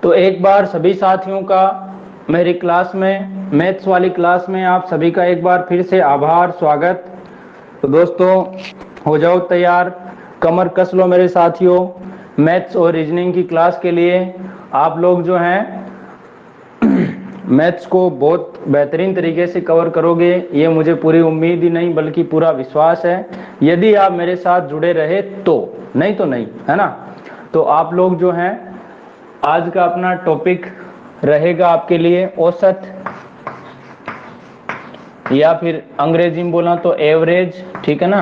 तो एक बार सभी साथियों का मेरी क्लास में, मैथ्स वाली क्लास में आप सभी का एक बार फिर से आभार, स्वागत। तो दोस्तों हो जाओ तैयार, कमर कस लो मेरे साथियों। मैथ्स और रीजनिंग की क्लास के लिए आप लोग जो हैं मैथ्स को बहुत बेहतरीन तरीके से कवर करोगे, ये मुझे पूरी उम्मीद ही नहीं बल्कि पूरा विश्वास है, यदि आप मेरे साथ जुड़े रहे तो। नहीं तो नहीं, है ना। तो आप लोग जो हैं, आज का अपना टॉपिक रहेगा आपके लिए औसत, या फिर अंग्रेजी में बोला तो एवरेज, ठीक है ना।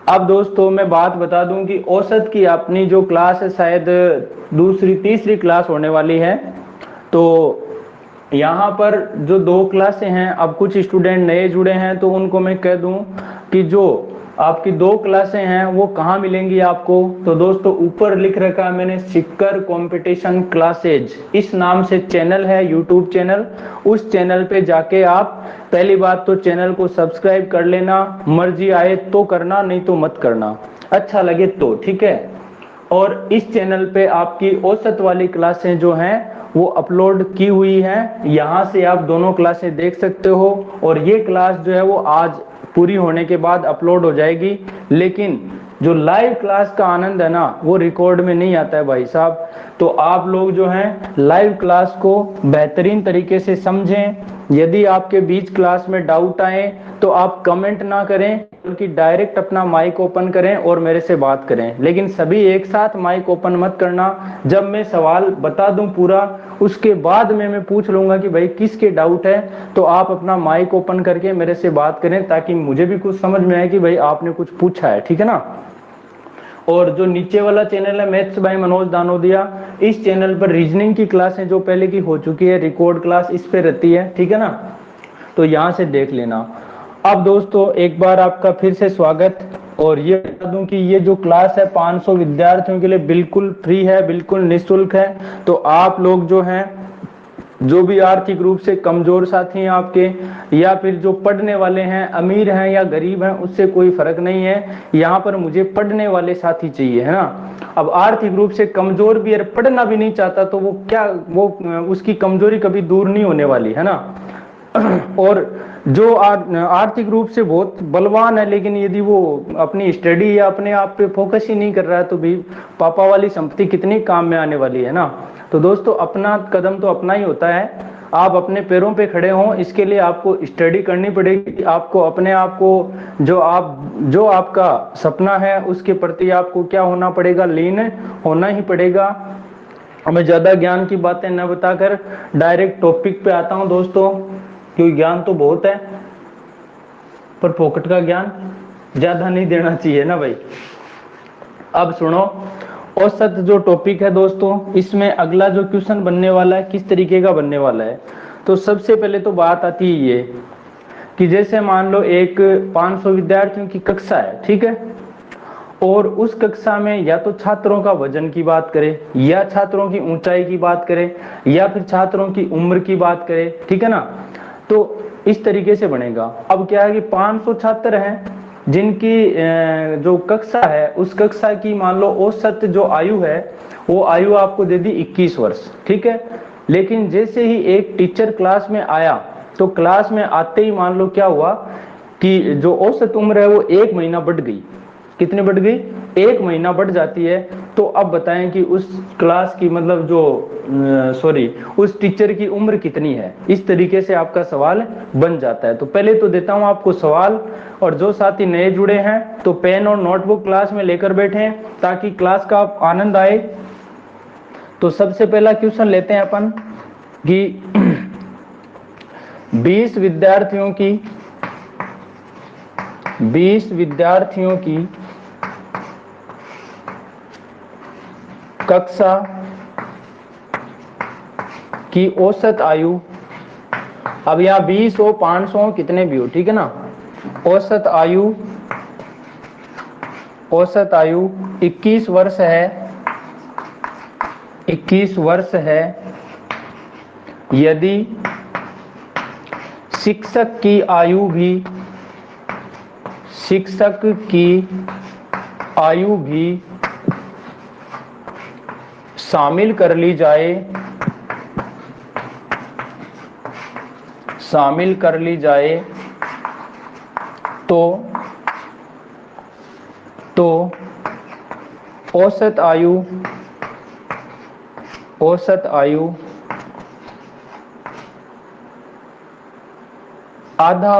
अब दोस्तों मैं बात बता दूं कि औसत की अपनी जो क्लास है शायद दूसरी तीसरी क्लास होने वाली है। तो यहाँ पर जो 2 क्लासें हैं, अब कुछ स्टूडेंट नए जुड़े हैं तो उनको मैं कह दूं कि जो आपकी 2 क्लासें हैं वो कहाँ मिलेंगी आपको। तो दोस्तों ऊपर लिख रखा है मैंने, सिक्कर कंपटीशन क्लासेज, इस नाम से चैनल है, यूट्यूब चैनल। उस चैनल पे जाके आप पहली बात तो चैनल को सब्सक्राइब कर लेना, मर्जी आए तो करना, नहीं तो मत करना, अच्छा लगे तो, ठीक है। और इस चैनल पे आपकी औसत वाली क्लासें जो हैं वो अपलोड की हुई है, यहाँ से आप दोनों क्लासें देख सकते हो। और ये क्लास जो है वो आज पूरी होने के बाद अपलोड हो जाएगी, लेकिन जो लाइव क्लास का आनंद है ना वो रिकॉर्ड में नहीं आता है भाई साहब। तो आप लोग जो हैं लाइव क्लास को बेहतरीन तरीके से समझें। यदि आपके बीच क्लास में डाउट आए तो आप कमेंट ना करें बल्कि डायरेक्ट अपना माइक ओपन करें और मेरे से बात करें, लेकिन सभी एक साथ माइक ओपन मत करना। जब मैं सवाल बता दूं पूरा, उसके बाद में मैं पूछ लूंगा कि भाई किसके डाउट है, तो आप अपना माइक ओपन करके मेरे से बात करें ताकि मुझे भी कुछ समझ में आए कि भाई आपने कुछ पूछा है, ठीक है ना। और जो नीचे वाला चैनल है मैथ्स बाय मनोज दानोदिया, इस चैनल पर रीजनिंग की क्लासें जो पहले की हो चुकी है, रिकॉर्ड क्लास इस पे रहती है, ठीक है ना। तो यहाँ से देख लेना। अब दोस्तों एक बार आपका फिर से स्वागत। और ये बता दूं कि ये जो क्लास है 500 विद्यार्थियों के लिए बिल्कुल फ्री है, बिल्कुल निःशुल्क है। तो आप लोग जो हैं, जो भी आर्थिक रूप से कमजोर साथी हैं आपके, या फिर जो पढ़ने वाले हैं, अमीर हैं या गरीब हैं, उससे कोई फर्क नहीं है। यहाँ पर मुझे पढ़ने वाले साथी चाहिए, है ना। अब आर्थिक रूप से कमजोर भी है, पढ़ना भी नहीं चाहता तो वो क्या, वो उसकी कमजोरी कभी दूर नहीं होने वाली, है ना। और जो आर्थिक रूप से बहुत बलवान है, लेकिन यदि वो अपनी स्टडी या अपने आप पे फोकस ही नहीं कर रहा है तो भी पापा वाली संपत्ति कितनी काम में आने वाली है ना। तो दोस्तों अपना कदम तो अपना ही होता है, आप अपने पैरों पे खड़े हों, इसके लिए आपको स्टडी करनी पड़ेगी। आपको अपने आप को, जो आपका सपना है उसके प्रति आपको क्या होना पड़ेगा, लीन होना ही पड़ेगा। मैं ज्यादा ज्ञान की बातें न बताकर डायरेक्ट टॉपिक पे आता हूं दोस्तों, क्योंकि ज्ञान तो बहुत है पर फोकट का ज्ञान ज्यादा नहीं देना चाहिए ना भाई। अब सुनो, औसत जो टॉपिक है दोस्तों, इसमें अगला जो क्वेश्चन बनने वाला है किस तरीके का बनने वाला है। तो सबसे पहले तो बात आती है ये कि जैसे मान लो एक 500 विद्यार्थियों की कक्षा है, ठीक है। और उस कक्षा में या तो छात्रों का वजन की बात करें, या छात्रों की ऊंचाई की बात करें, या फिर छात्रों की उम्र की बात करें, ठीक है ना। तो इस तरीके से बनेगा। अब क्या है कि 500 छात्र हैं जिनकी जो कक्षा है उस कक्षा की मान लो औसत जो आयु है वो आयु आपको दे दी 21 वर्ष, ठीक है। लेकिन जैसे ही एक टीचर क्लास में आया तो क्लास में आते ही मान लो क्या हुआ कि जो औसत उम्र है वो 1 महीना बढ़ गई। कितनी बढ़ गई? 1 महीना बढ़ जाती है। तो अब बताएं कि उस क्लास की मतलब उस टीचर की उम्र कितनी है। इस तरीके से आपका सवाल बन जाता है। तो पहले तो देता हूं आपको सवाल, और जो साथी नए जुड़े हैं तो पेन और नोटबुक क्लास में लेकर बैठे ताकि क्लास का आनंद आए। तो सबसे पहला क्वेश्चन लेते हैं अपन कि 20 विद्यार्थियों की कक्षा की औसत आयु, अब यहां 20 हो 500 हो कितने भी हो, ठीक है ना। औसत आयु 21 वर्ष है, 21 वर्ष है। यदि शिक्षक की आयु भी शामिल कर ली जाए, शामिल कर ली जाए तो औसत आयु आधा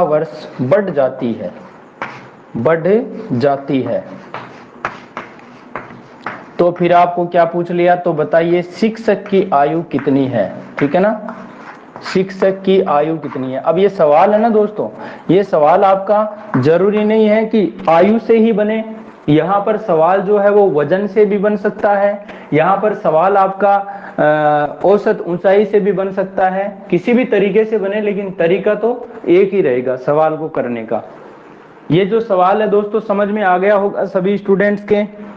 वर्ष बढ़ जाती है। तो फिर आपको क्या पूछ लिया, तो बताइए शिक्षक की आयु कितनी है, ठीक है ना, शिक्षक की आयु कितनी है। अब ये सवाल है ना दोस्तों, ये सवाल आपका जरूरी नहीं है कि आयु से ही बने, यहाँ पर सवाल जो है वो वजन से भी बन सकता है, यहाँ पर सवाल आपका औसत ऊंचाई से भी बन सकता है, किसी भी तरीके से बने, लेकिन तरीका तो एक ही रहेगा सवाल को करने का। ये जो सवाल है दोस्तों समझ में आ गया होगा सभी स्टूडेंट्स के।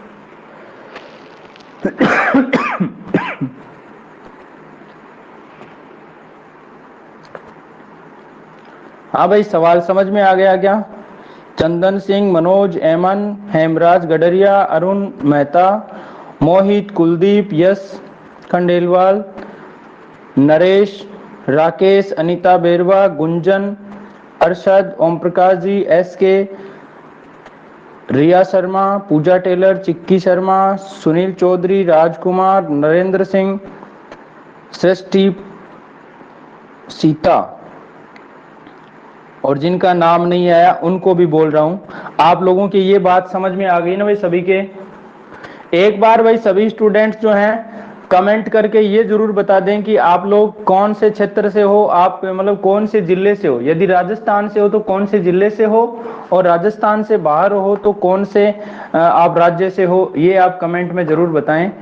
हाँ भाई, सवाल समझ में आ गया क्या? चंदन सिंह, मनोज, एमन, हेमराज गडरिया, अरुण मेहता, मोहित, कुलदीप, यश खंडेलवाल, नरेश, राकेश, अनीता बेरवा, गुंजन, अरशद, ओम प्रकाश जी, एसके, रिया शर्मा, पूजा टेलर, चिक्की शर्मा, सुनील चौधरी, राजकुमार, नरेंद्र सिंह, सृष्टि, सीता, और जिनका नाम नहीं आया उनको भी बोल रहा हूं। आप लोगों की ये बात समझ में आ गई ना भाई सभी के? एक बार भाई सभी स्टूडेंट्स जो हैं कमेंट करके ये जरूर बता दें कि आप लोग कौन से क्षेत्र से हो, आप मतलब कौन से जिले से हो। यदि राजस्थान से हो तो कौन से जिले से हो, और राजस्थान से बाहर हो तो कौन से आप राज्य से हो, ये आप कमेंट में जरूर बताएं।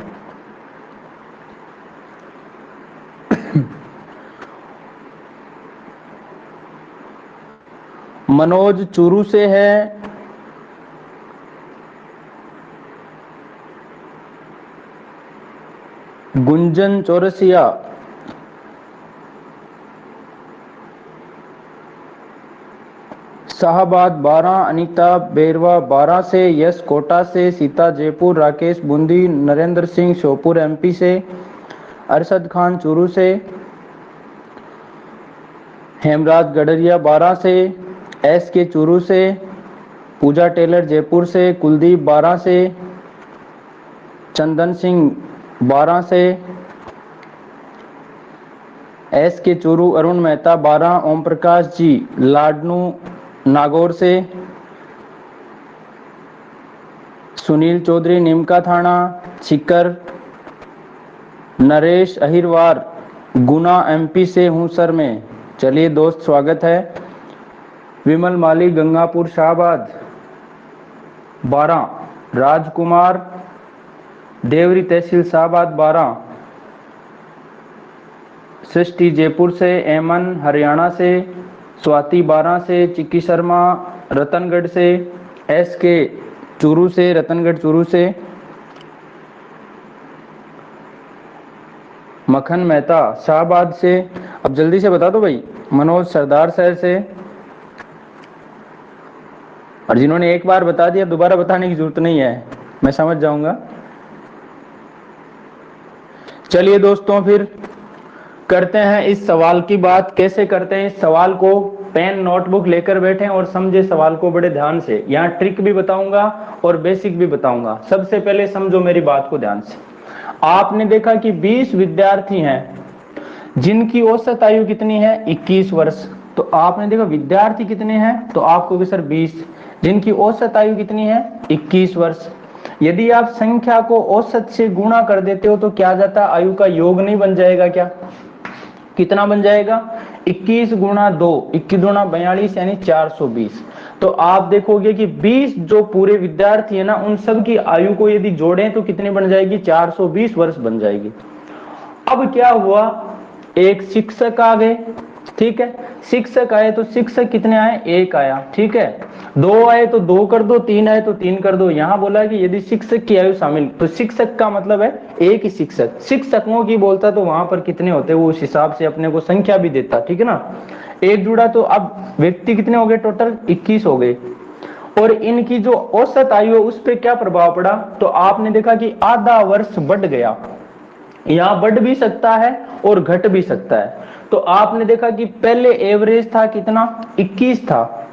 मनोज चूरू से है, गुंजन चौरसिया, शाहबाद 12, अनीता बेरवा 12 से, यश कोटा से, सीता जयपुर, राकेश बूंदी, नरेंद्र सिंह श्योपुर एमपी से, अरशद खान चूरू से, हेमराज गडरिया 12 से, एस के चूरू से, पूजा टेलर जयपुर से, कुलदीप 12 से, चंदन सिंह 12 से, एस के चूरू, अरुण मेहता 12, ओम प्रकाश जी लाडनू नागौर से, सुनील चौधरी निमका थाना, सीकर, नरेश अहिरवार गुना एमपी से हूं सर मैं। चलिए दोस्त स्वागत है। विमल माली गंगापुर शाहबाद 12, राजकुमार देवरी तहसील शाहबाद 12, सृष्टि जयपुर से, एमन हरियाणा से, स्वाति 12 से, चिक्की शर्मा रतनगढ़ से, एस के चूरू से, रतनगढ़ चूरू से, मखन मेहता शाहबाद से। अब जल्दी से बता दो भाई। मनोज सरदार शहर से, और जिन्होंने एक बार बता दिया दोबारा बताने की जरूरत नहीं है, मैं समझ जाऊंगा। चलिए दोस्तों फिर करते हैं इस सवाल की बात। कैसे करते हैं इस सवाल को? पेन नोटबुक लेकर बैठें और समझे सवाल को बड़े ध्यान से। यहाँ ट्रिक भी बताऊंगा और बेसिक भी बताऊंगा। सबसे पहले समझो मेरी बात को ध्यान से। आपने देखा कि 20 विद्यार्थी हैं जिनकी औसत आयु कितनी है? 21 वर्ष। तो आपने देखा विद्यार्थी कितने हैं, तो आपको भी सर 20, जिनकी औसत आयु कितनी है? 21 वर्ष। यदि आप संख्या को औसत से गुणा कर देते हो तो क्या आ जाता? आयु का योग नहीं बन जाएगा क्या? कितना बन जाएगा? 21 गुणा 2, 21 गुणा 42 यानी 420। तो आप देखोगे कि 20 जो पूरे विद्यार्थी है ना, उन सब की आयु को यदि जोड़ें तो कितनी बन जाएगी? 420 वर्ष बन जाएगी। अब क्या हुआ? एक शिक्षक आ गए, ठीक है। शिक्षक आए तो शिक्षक कितने आए? 1 आया, ठीक है। 2 आए तो 2 कर दो, 3 आए तो 3 कर दो। यहां बोला कि यदि शिक्षक की आयु शामिल, तो शिक्षक का मतलब है एक ही शिक्षक। शिक्षकों की बोलता तो वहां पर कितने होते वो उस हिसाब से अपने को संख्या भी देता, ठीक है ना। एक जुड़ा तो अब व्यक्ति कितने हो गए? टोटल 21 हो गए। और इनकी जो औसत आयु है उस पर क्या प्रभाव पड़ा, तो आपने देखा कि आधा वर्ष बढ़ गया। यहां बढ़ भी सकता है और घट भी सकता है। तो आपने देखा कि पहले एवरेज था कितना, 21 था,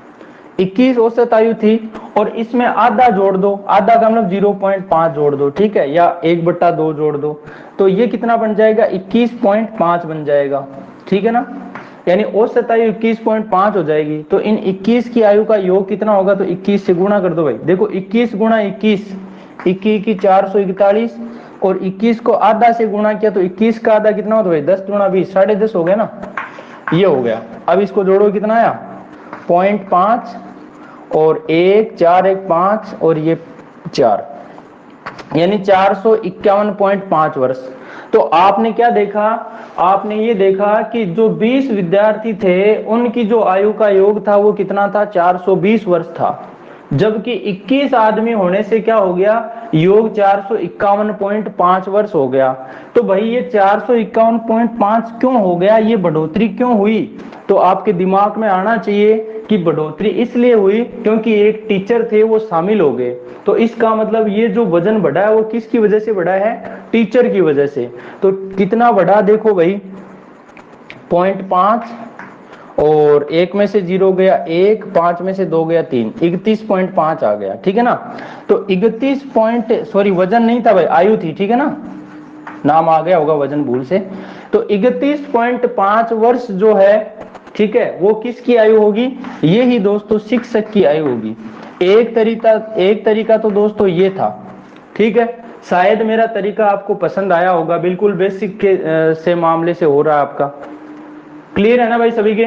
21 औसत आयु थी, और इसमें आधा जोड़ दो, आधा का मतलब 0.5 जोड़ दो, ठीक है, या 1/2 जोड़ दो, तो ये कितना बन जाएगा, 21.5 बन जाएगा, ठीक है ना। यानी औसत आयु 21.5 हो जाएगी। तो इन 21 की आयु का योग कितना होगा, तो 21 से गुणा कर दो भाई। देखो 21 गुणा 21, 21 441, और 21 को आधा से गुणा किया तो 21 का आधा कितना होता है भाई, 10 गुणा 20, 10.5 हो गया ना, ये हो गया। अब इसको जोड़ो, कितना आया, 0.5 और 1 4 1 5 और ये 4, यानी 451.5 वर्ष। तो आपने क्या देखा, आपने ये देखा कि जो 20 विद्यार्थी थे उनकी जो आयु का योग था वो कितना था, 420 वर्ष था, जबकि 21 आदमी होने से क्या हो गया, योग 451.5 वर्ष हो गया। तो भाई ये 451.5 क्यों हो गया, ये बढ़ोतरी क्यों हुई, तो आपके दिमाग में आना चाहिए कि बढ़ोतरी इसलिए हुई क्योंकि एक टीचर थे वो शामिल हो गए। तो इसका मतलब ये जो वजन बढ़ा है वो किसकी वजह से बढ़ा है, टीचर की वजह से। तो कितना बढ़ा, देखो भाई 0.5 और 1 में से 0 गया 1, 5 में से 2 गया 3, 31.5 आ गया, ठीक है ना। तो 31 वजन नहीं था भाई, आयु थी, ठीक है ना, नाम आ गया होगा वजन भूल से। तो 31.5 वर्ष जो है, ठीक है, वो किसकी आयु होगी, ये ही दोस्तों शिक्षक की आयु होगी। एक तरीका तो दोस्तों ये था, ठीक है। शायद मेरा तरीका आपको पसंद आया होगा, बिल्कुल बेसिक के से मामले से हो रहा है आपका, क्लियर है ना भाई सभी के।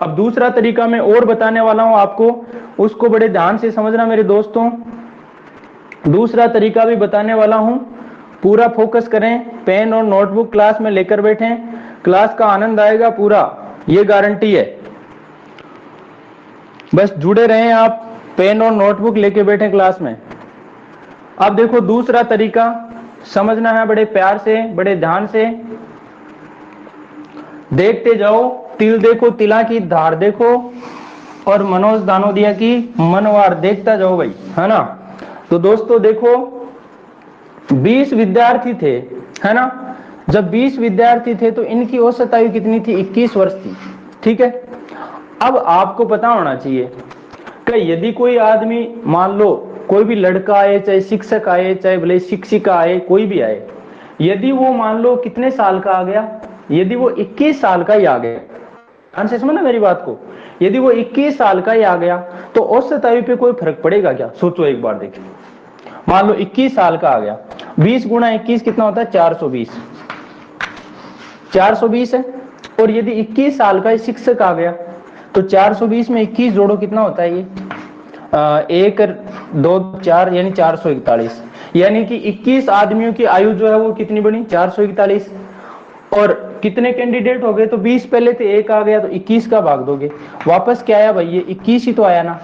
अब दूसरा तरीका मैं और बताने वाला हूं आपको, उसको बड़े ध्यान से समझना मेरे दोस्तों। दूसरा तरीका भी बताने वाला हूं, पूरा फोकस करें, पेन और नोटबुक क्लास में लेकर बैठें, क्लास का आनंद आएगा पूरा, ये गारंटी है। बस जुड़े रहें आप, पेन और नोटबुक लेके बैठे क्लास में। अब देखो दूसरा तरीका समझना है बड़े प्यार से, बड़े ध्यान से देखते जाओ। तिल देखो तिला की धार देखो, और मनोज दानोदिया की मनवार देखता जाओ भाई, है ना। तो दोस्तों देखो 20 विद्यार्थी थे, है ना। जब 20 विद्यार्थी थे तो इनकी औसत आयु कितनी थी, 21 वर्ष थी, ठीक है। अब आपको पता होना चाहिए कि यदि कोई आदमी, मान लो कोई भी लड़का आए, चाहे शिक्षक आए, चाहे भले शिक्षिका आए, कोई भी आए, यदि वो मान लो कितने साल का आ गया, यदि वो 21 साल का ही आ गया, ध्यान से समझना मेरी बात को, यदि वो 21 साल का ही आ गया तो औसत आयु पे कोई फर्क पड़ेगा क्या, सोचो एक बार देखिए। मान लो 21 साल का आ गया, 20 गुणा 21 कितना होता है, 420, 420 है। और यदि 21 साल का शिक्षक आ गया तो 420 में 21 जोड़ो, कितना होता है ये, 1 2 4, यानी 441, यानी कि 21 आदमियों की आयु जो है वो कितनी बनी, 441। और कितने कैंडिडेट हो गए, तो 20 पहले थे, 1 आ गया, तो 21 का भाग दोगे, वापस क्या आया भाई, ये 21 ही तो आया ना।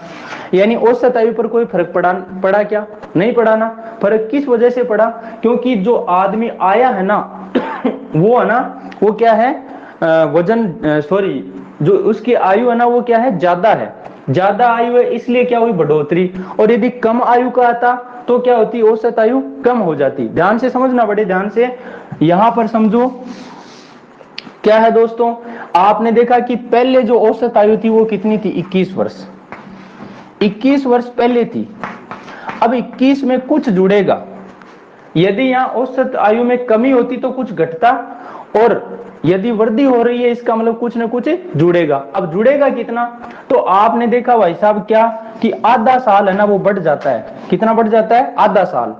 यानी औसत आयु पर कोई फर्क पड़ा क्या, नहीं पड़ा ना। फर्क किस वजह से पड़ा, क्योंकि जो आदमी आया है ना वो है ना, वो क्या है, जो उसकी आयु है ना वो क्या है, ज्यादा है, ज्यादा आयु है, इसलिए क्या हुई, बढ़ोतरी। और यदि कम आयु का आता तो क्या होती, औसत आयु कम हो जाती। ध्यान से समझना, बड़े ध्यान से यहां पर समझो क्या है दोस्तों। आपने देखा कि पहले जो औसत आयु थी वो कितनी थी, 21 वर्ष, 21 वर्ष पहले थी। अब 21 में कुछ जुड़ेगा, यदि यहां औसत आयु में कमी होती तो कुछ घटता, और यदि वृद्धि हो रही है इसका मतलब कुछ न कुछ जुड़ेगा। अब जुड़ेगा कितना, तो आपने देखा भाई साहब क्या, कि आधा साल है ना वो बढ़ जाता है, कितना बढ़ जाता है, आधा साल।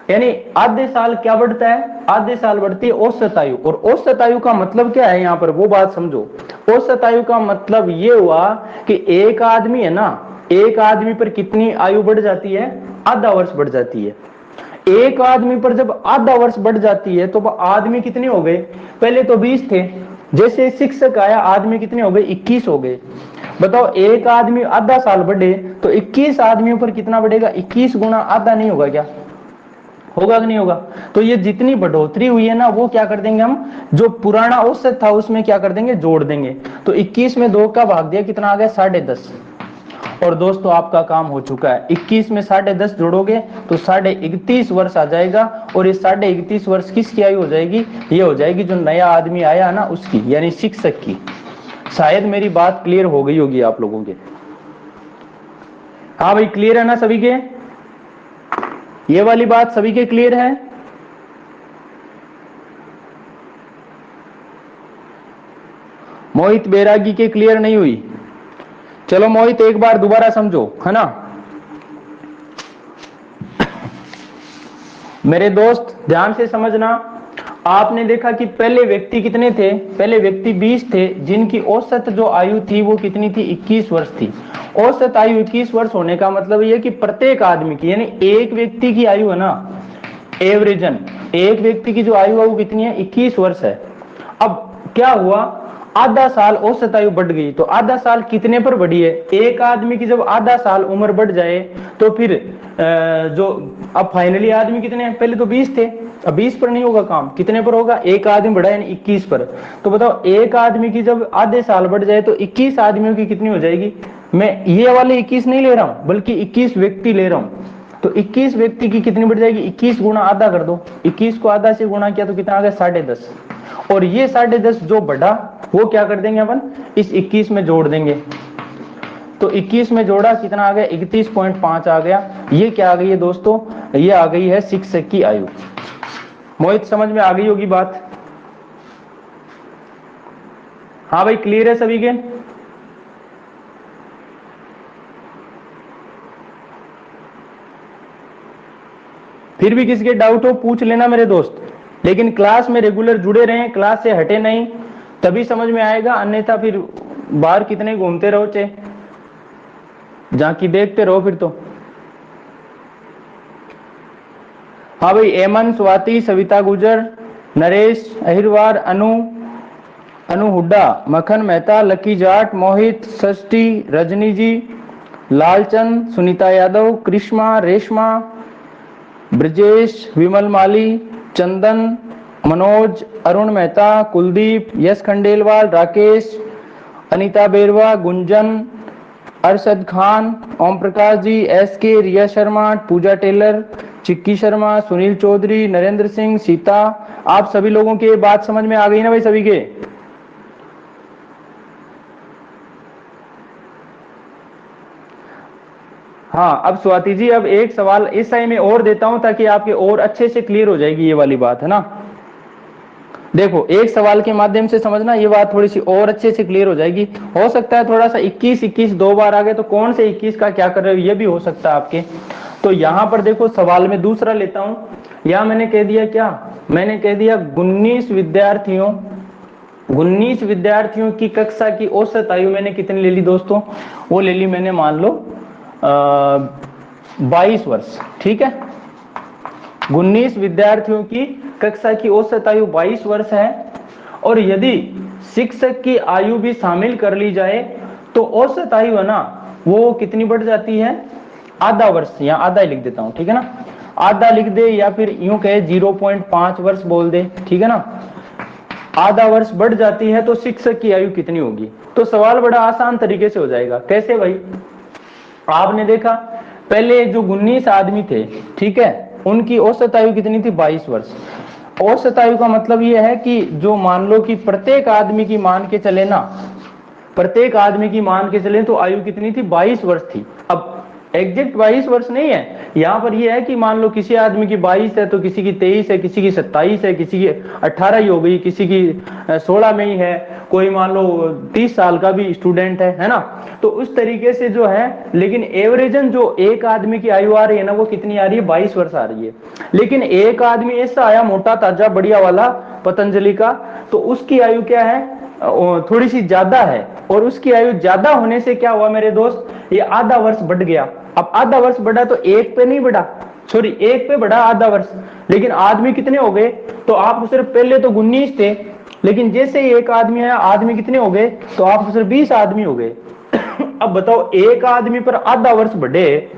यानी आधे साल क्या बढ़ता है, आधे साल बढ़ती है औसत आयु। और औसत आयु का मतलब क्या है, यहां पर वो बात समझो। औसत आयु का मतलब ये हुआ कि एक आदमी है ना, एक आदमी पर कितनी आयु बढ़ जाती है, आधा वर्ष बढ़ जाती है। एक आदमी पर जब आधा वर्ष बढ़ जाती है तो आदमी कितने हो गए, पहले तो 20 थे, जैसे शिक्षक आया आदमी कितने हो गए, 21 हो गए। बताओ एक आदमी आधा साल बढ़े तो 21 आदमियों पर कितना बढ़ेगा, 21 गुना आधा नहीं होगा क्या, होगा कि नहीं होगा। तो ये जितनी बढ़ोतरी हुई है ना वो क्या कर देंगे हम, जो पुराना औसत था उसमें क्या कर देंगे, जोड़ देंगे। तो 21 में 2 का भाग दिया, कितना आ गया, 10.5। और दोस्तों आपका काम हो चुका है। 21 में 10.5 जोड़ोगे तो 31.5 वर्ष आ जाएगा, और ये 31.5 वर्ष किसकी आयु हो जाएगी? ये हो जाएगी जो नया आदमी आया ना उसकी, यानी शिक्षक की। शायद मेरी बात क्लियर हो गई होगी आप लोगों के। हाँ भाई, क्लियर है ना सभी के? ये वाली बात सभी के क्लियर है? मोहित बैरागी के क्लियर नहीं हुई? चलो मोहित एक बार दोबारा समझो, है ना। मेरे दोस्त ध्यान से समझना। आपने देखा कि पहले व्यक्ति कितने थे? पहले व्यक्ति 20 थे, जिनकी औसत जो आयु थी वो कितनी थी? 21 वर्ष थी। औसत आयु 21 वर्ष होने का मतलब ये कि प्रत्येक आदमी की, यानी एक व्यक्ति की आयु है ना, एवरेजन एक व्यक्ति की जो आयु है वो कितनी है? 21 वर्ष है। अब क्या हुआ? आधा साल औसत आयु बढ़ गई, तो आधा साल कितने पर बढ़ी है? एक आदमी की जब आधा साल उम्र बढ़ जाए तो फिर जो अब फाइनली आदमी कितने हैं? पहले तो 20 थे, अब 20 पर नहीं होगा काम, कितने पर होगा? एक आदमी बढ़ा यानी 21 पर। तो बताओ एक आदमी की जब आधे साल बढ़ जाए तो 21 आदमियों की कितनी हो जाएगी? मैं ये वाले 21 नहीं ले रहा हूं, बल्कि 21 व्यक्ति ले रहा हूं। तो 21 व्यक्ति की कितनी बढ़ जाएगी? 21 गुणा आधा कर दो, 21 को आधा से गुणा किया तो कितना आ गया? 10.5। और ये 10.5 जो बढ़ा वो क्या कर देंगे अपन? इस 21 में जोड़ देंगे। तो 21 में जोड़ा कितना आ गया? 31.5 आ गया। ये क्या आ गई है दोस्तों? ये आ गई है शिक्षक की आयु। मोहित समझ में आ गई होगी बात? हाँ भाई, क्लियर है सभी के? फिर भी किसी के डाउट हो पूछ लेना मेरे दोस्त, लेकिन क्लास में रेगुलर जुड़े रहें, क्लास से हटे नहीं, तभी समझ में आएगा। अन्यथा फिर बाहर कितने घूमते रहो, चाहे झांकी देखते रहो फिर तो। हाँ भाई, एमन, स्वाति, सविता गुजर, नरेश अहिरवार, अनु हुड्डा, मखन मेहता, लकी जाट, मोहित, षष्ठी, रजनी जी, लालचंद, सुनीता यादव, कृष्मा, रेशमा, ब्रजेश, विमल माली, चंदन, मनोज, अरुण मेहता, कुलदीप, यश खंडेलवाल, राकेश, अनीता बेरवा, गुंजन, अरशद खान, ओम प्रकाश जी, SK, रिया शर्मा, पूजा टेलर, चिक्की शर्मा, सुनील चौधरी, नरेंद्र सिंह, सीता। आप सभी लोगों की बात समझ में आ गई ना भाई सभी के? हाँ, अब स्वाति जी अब एक सवाल इस टाइम में और देता हूं ताकि आपके और अच्छे से क्लियर हो जाएगी ये वाली बात, है ना। देखो एक सवाल के माध्यम से समझना, ये बात थोड़ी सी और अच्छे से क्लियर हो जाएगी। हो सकता है थोड़ा सा 21 दो बार आ गए तो कौन से 21 का क्या कर रहे हो ये भी हो सकता है आपके। तो यहां पर देखो सवाल में दूसरा लेता हूं। यहां मैंने कह दिया क्या? मैंने कह दिया 19 विद्यार्थियों की कक्षा की औसत आयु मैंने कितनी ले ली दोस्तों? वो ले ली मैंने, मान लो 22 वर्ष। ठीक है, 19 विद्यार्थियों की कक्षा की औसत आयु 22 वर्ष है, और यदि शिक्षक की आयु भी शामिल कर ली जाए तो औसत आयु है ना वो कितनी बढ़ जाती है? आधा वर्ष। यहाँ आधा ही लिख देता हूं, ठीक है ना, आधा लिख दे, या फिर यूं कहे 0.5 वर्ष बोल दे, ठीक है ना। आधा वर्ष बढ़ जाती है तो शिक्षक की आयु कितनी होगी? तो सवाल बड़ा आसान तरीके से हो जाएगा। कैसे भाई? आपने देखा पहले जो 19 आदमी थे, ठीक है, उनकी औसत आयु कितनी थी? 22 वर्ष। औसत आयु का मतलब यह है कि जो मान लो कि प्रत्येक आदमी की मान के चले ना, प्रत्येक आदमी की मान के चले तो आयु कितनी थी? 22 वर्ष थी। अब एग्जैक्ट 22 वर्ष नहीं है, यहाँ पर यह है कि मान लो किसी आदमी की 22 है तो किसी की 23 है, किसी की 27 है, किसी की 18 ही हो गई, किसी की 16 में ही है, कोई मान लो 30 साल का भी स्टूडेंट है ना। तो उस तरीके से जो है, लेकिन एवरेजन जो एक आदमी की आयु आ रही है ना वो कितनी आ रही है? 22 वर्ष आ रही है। लेकिन एक आदमी ऐसा आया मोटा ताजा बढ़िया वाला पतंजलि का, तो उसकी आयु क्या है? थोड़ी सी ज्यादा है, और उसकी आयु ज्यादा होने से क्या हुआ मेरे दोस्त? ये आधा वर्ष बढ़ गया। अब आधा वर्ष बढ़ा तो एक पे नहीं बढ़ा, सॉरी एक पे बढ़ा आधा वर्ष, लेकिन आदमी कितने हो गए? तो आप सिर्फ पहले तो 19 थे, लेकिन जैसे ही एक आदमी आया आदमी कितने हो गए? तो आप सिर्फ 20 आदमी हो गए। अब बताओ एक आदमी पर आधा वर्ष बढ़े,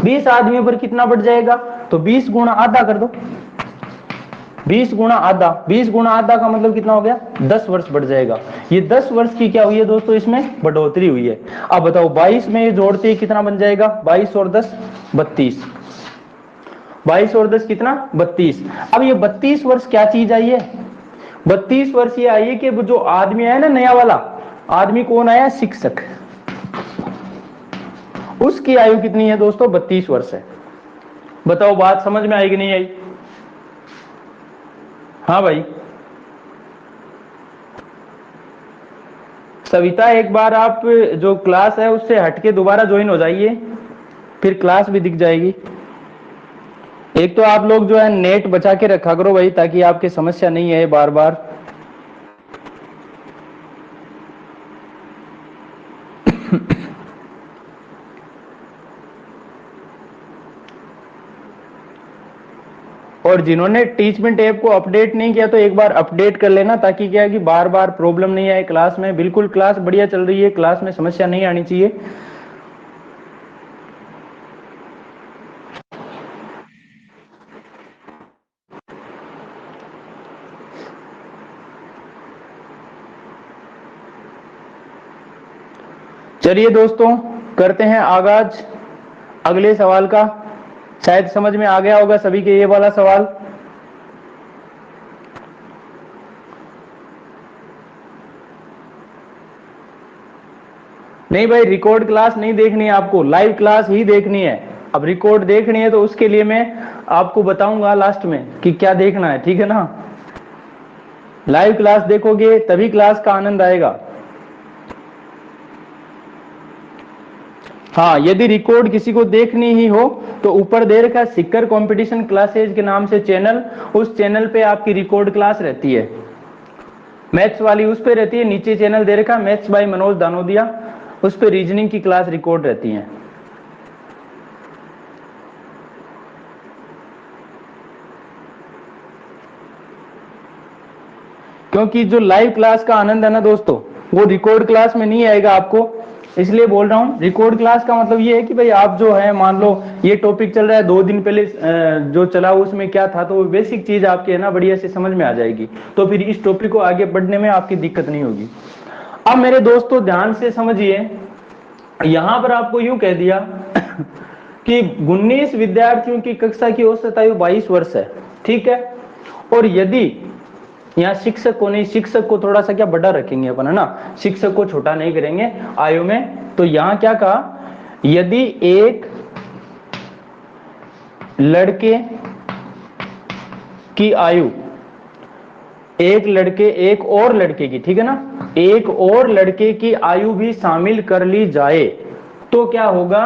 20 आदमियों पर कितना बढ़ जाएगा? तो 20 गुणा आधा कर दो, 20 गुणा आधा, 20 गुणा आधा का मतलब कितना हो गया, 10 वर्ष बढ़ जाएगा। ये 10 वर्ष की क्या हुई है दोस्तों, इसमें बढ़ोतरी हुई है। अब बताओ 22 में ये जोड़ते ही कितना बन जाएगा, 22 और 10 32, 22 और 10 कितना 32। अब ये 32 वर्ष क्या चीज आई है, 32 वर्ष ये आई है कि जो आदमी आया ना नया वाला आदमी, कौन आया, शिक्षक, उसकी आयु कितनी है दोस्तों, 32 वर्ष है। बताओ बात समझ में आई कि नहीं आई। हाँ भाई सविता, एक बार आप जो क्लास है उससे हटके दोबारा ज्वाइन हो जाइए, फिर क्लास भी दिख जाएगी। एक तो आप लोग जो है नेट बचा के रखा करो भाई, ताकि आपकी समस्या नहीं है बार बार। और जिन्होंने टीचमेंट ऐप को अपडेट नहीं किया तो एक बार अपडेट कर लेना, ताकि क्या है कि बार बार प्रॉब्लम नहीं आए क्लास में। बिल्कुल क्लास बढ़िया चल रही है, क्लास में समस्या नहीं आनी चाहिए। चलिए दोस्तों करते हैं आगाज अगले सवाल का। शायद समझ में आ गया होगा सभी के ये वाला सवाल। नहीं भाई रिकॉर्ड क्लास नहीं देखनी है आपको, लाइव क्लास ही देखनी है। अब रिकॉर्ड देखनी है तो उसके लिए मैं आपको बताऊंगा लास्ट में कि क्या देखना है, ठीक है ना। लाइव क्लास देखोगे तभी क्लास का आनंद आएगा। हाँ यदि रिकॉर्ड किसी को देखनी ही हो तो ऊपर दे रखा सिक्कर कंपटीशन क्लासेज के नाम से चैनल, उस चैनल पे आपकी रिकॉर्ड क्लास रहती है, मैथ्स वाली उस पे रहती है। नीचे चैनल दे रखा मैथ्स बाय मनोज दानोदिया, उस पे रीजनिंग की क्लास रिकॉर्ड रहती है। क्योंकि जो लाइव क्लास का आनंद है ना दोस्तों, वो रिकॉर्ड क्लास में नहीं आएगा आपको, इसलिए बोल रहा हूं। रिकॉर्ड क्लास का मतलब ये है कि भाई आप जो है मान लो ये टॉपिक चल रहा है 2 दिन पहले जो चला उसमें क्या था, तो वो बेसिक चीज आपके है ना बढ़िया से समझ में आ जाएगी, तो फिर इस टॉपिक को आगे बढ़ने में आपकी दिक्कत नहीं होगी। अब मेरे दोस्तों ध्यान से समझिए, यहां पर आपको यूं कह दिया कि 19 विद्यार्थियों की कक्षा की औसत आयु 22 वर्ष है, ठीक है। और यदि यहाँ शिक्षक को नहीं, शिक्षक को थोड़ा सा क्या बड़ा रखेंगे अपन, है ना, शिक्षक को छोटा नहीं करेंगे आयु में। तो यहां क्या कहा, यदि एक लड़के की आयु, एक लड़के एक और लड़के की, ठीक है ना, एक और लड़के की आयु भी शामिल कर ली जाए तो क्या होगा,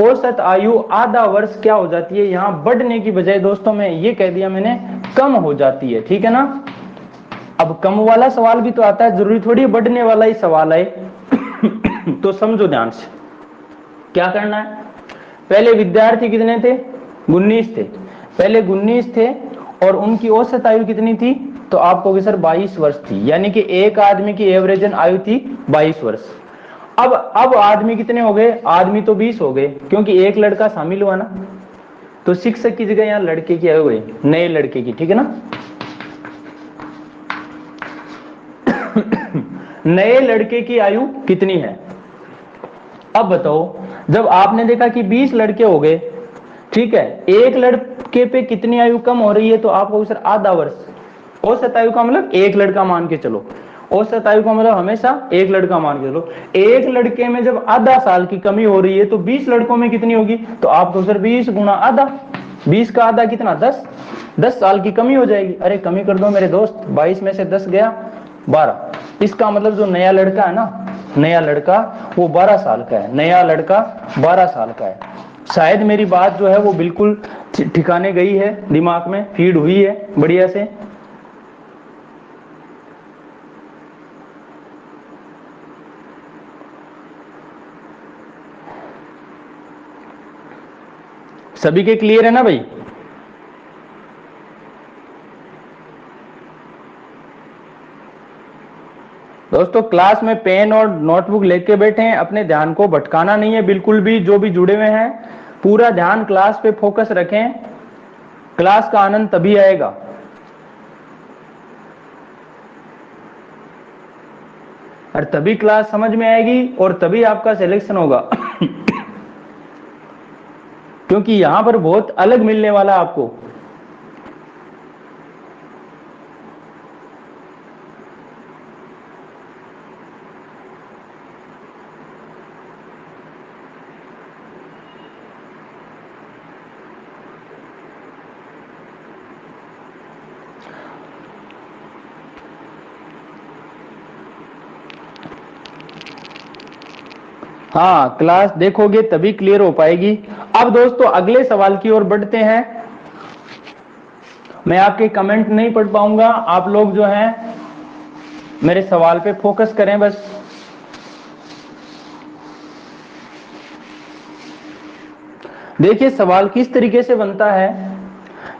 औसत आयु आधा वर्ष क्या हो जाती है, यहां बढ़ने की बजाय दोस्तों में ये कह दिया मैंने कम हो जाती है, ठीक है ना। अब कम वाला सवाल भी तो आता है, जरूरी थोड़ी बढ़ने वाला ही सवाल है। तो समझो ध्यान से क्या करना है। पहले विद्यार्थी कितने थे, 19 थे, पहले 19 थे और उनकी औसत आयु कितनी थी, तो आपको कि सर 22 वर्ष थी, यानी कि एक आदमी की एवरेजन आयु थी 22 वर्ष। अब आदमी कितने हो गए, आदमी तो 20 हो गए, क्योंकि एक लड़का शामिल हुआ ना, तो शिक्षक की जगह यहां लड़के की आयु गई, नए लड़के की, ठीक है ना। नए लड़के की आयु कितनी है, अब बताओ। जब आपने देखा कि 20 लड़के हो गए, ठीक है, एक लड़के पे कितनी आयु कम हो रही है, तो आपको सर आधा वर्ष। औसत आयु का मतलब एक लड़का मान के चलो, औसत आयु का मतलब हमेशा एक लड़का मान के चलो। एक लड़के में जब आधा साल की कमी हो रही है तो 20 लड़कों में कितनी होगी, तो आपको सर 20 गुना आधा, 20 का आधा कितना 10, 10 साल की कमी हो जाएगी। अरे कमी कर दो मेरे दोस्त, 22 में से 10 गया 12, इसका मतलब जो नया लड़का है ना, नया लड़का वो 12 साल का है, नया लड़का 12 साल का है। शायद मेरी बात जो है वो बिल्कुल ठिकाने गई है, दिमाग में फीड हुई है बढ़िया से। सभी के क्लियर है ना भाई। दोस्तों क्लास में पेन और नोटबुक लेके बैठे हैं, अपने ध्यान को भटकाना नहीं है बिल्कुल भी। जो भी जुड़े हुए हैं पूरा ध्यान क्लास पे फोकस रखें, क्लास का आनंद तभी आएगा। और तभी क्लास समझ में आएगी और तभी आपका सिलेक्शन होगा। क्योंकि यहां पर बहुत अलग मिलने वाला है आपको। हाँ, क्लास देखोगे तभी क्लियर हो पाएगी। अब दोस्तों अगले सवाल की ओर बढ़ते हैं। मैं आपके कमेंट नहीं पढ़ पाऊंगा, आप लोग जो हैं मेरे सवाल पे फोकस करें बस। देखिए सवाल किस तरीके से बनता है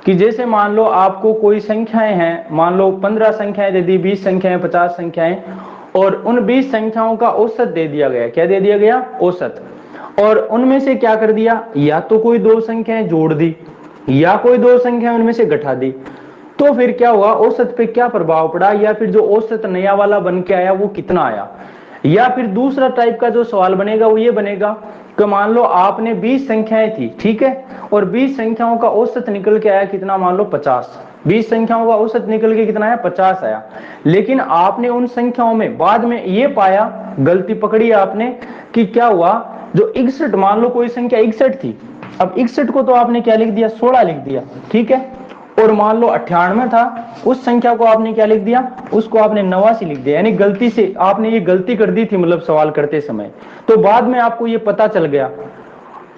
कि जैसे मान लो आपको कोई संख्याएं हैं, मान लो 15 संख्याएं दे दी, 20 संख्याएं, 50 संख्याएं, और उन 20 संख्याओं का औसत दे दिया गया। क्या दे दिया गया? औसत। और उनमें से क्या कर दिया, या तो कोई दो संख्याएं जोड़ दी या कोई दो संख्याएं उनमें से घटा दी। तो फिर क्या हुआ, औसत पे क्या प्रभाव पड़ा, या फिर जो औसत नया वाला बन के आया वो कितना आया। या फिर दूसरा टाइप का जो सवाल बनेगा वो ये बनेगा कि मान लो आपने 20 संख्याएं थी, ठीक है, और 20 संख्याओं का औसत निकल के आया कितना, मान लो 50। 20 संख्याओं का औसत निकल के कितना आया, 50 आया। लेकिन आपने उन संख्याओं में बाद में ये पाया, गलती पकड़ी आपने कि क्या हुआ, जो 61, मान लो कोई संख्या 61 थी, अब 61 को तो आपने क्या लिख दिया, 16 लिख दिया, ठीक है। और मान लो 98 था, उस संख्या को आपने क्या लिख दिया, उसको आपने 89 लिख दिया। यानी गलती से आपने ये गलती कर दी थी, मतलब सवाल करते समय, तो बाद में आपको ये पता चल गया।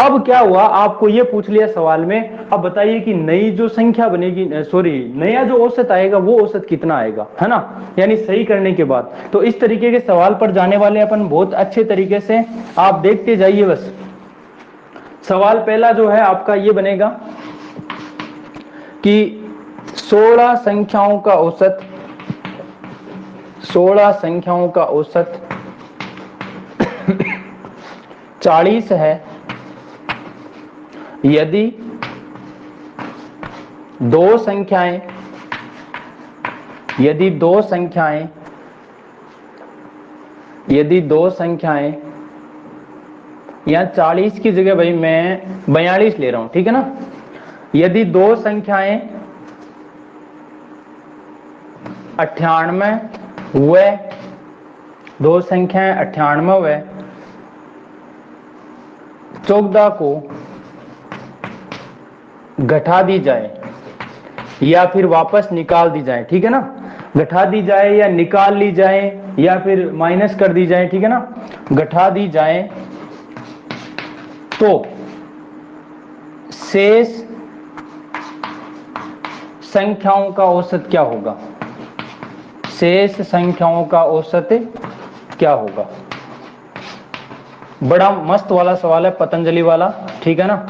अब क्या हुआ, आपको ये पूछ लिया सवाल में, अब बताइए कि नई जो संख्या बनेगी, सॉरी, नया जो औसत आएगा वो औसत कितना आएगा, है ना, यानी सही करने के बाद। तो इस तरीके के सवाल पर जाने वाले अपन बहुत अच्छे तरीके से, आप देखते जाइए बस। सवाल पहला जो है आपका ये बनेगा कि 16 संख्याओं का औसत, 16 संख्याओं का औसत 40 है यदि दो संख्याएं, यदि दो संख्याएं, यदि दो संख्याएं, या 40 की जगह भाई मैं 42 ले रहा हूं, ठीक है ना। यदि दो संख्याएं 98 हुए, दो संख्याएं 98 हुए, 14 को घटा दी जाए या फिर वापस निकाल दी जाए, ठीक है ना, घटा दी जाए या निकाल ली जाए या फिर माइनस कर दी जाए, ठीक है ना, घटा दी जाए, तो शेष संख्याओं का औसत क्या होगा, शेष संख्याओं का औसत क्या होगा। बड़ा मस्त वाला सवाल है, पतंजलि वाला, ठीक है ना।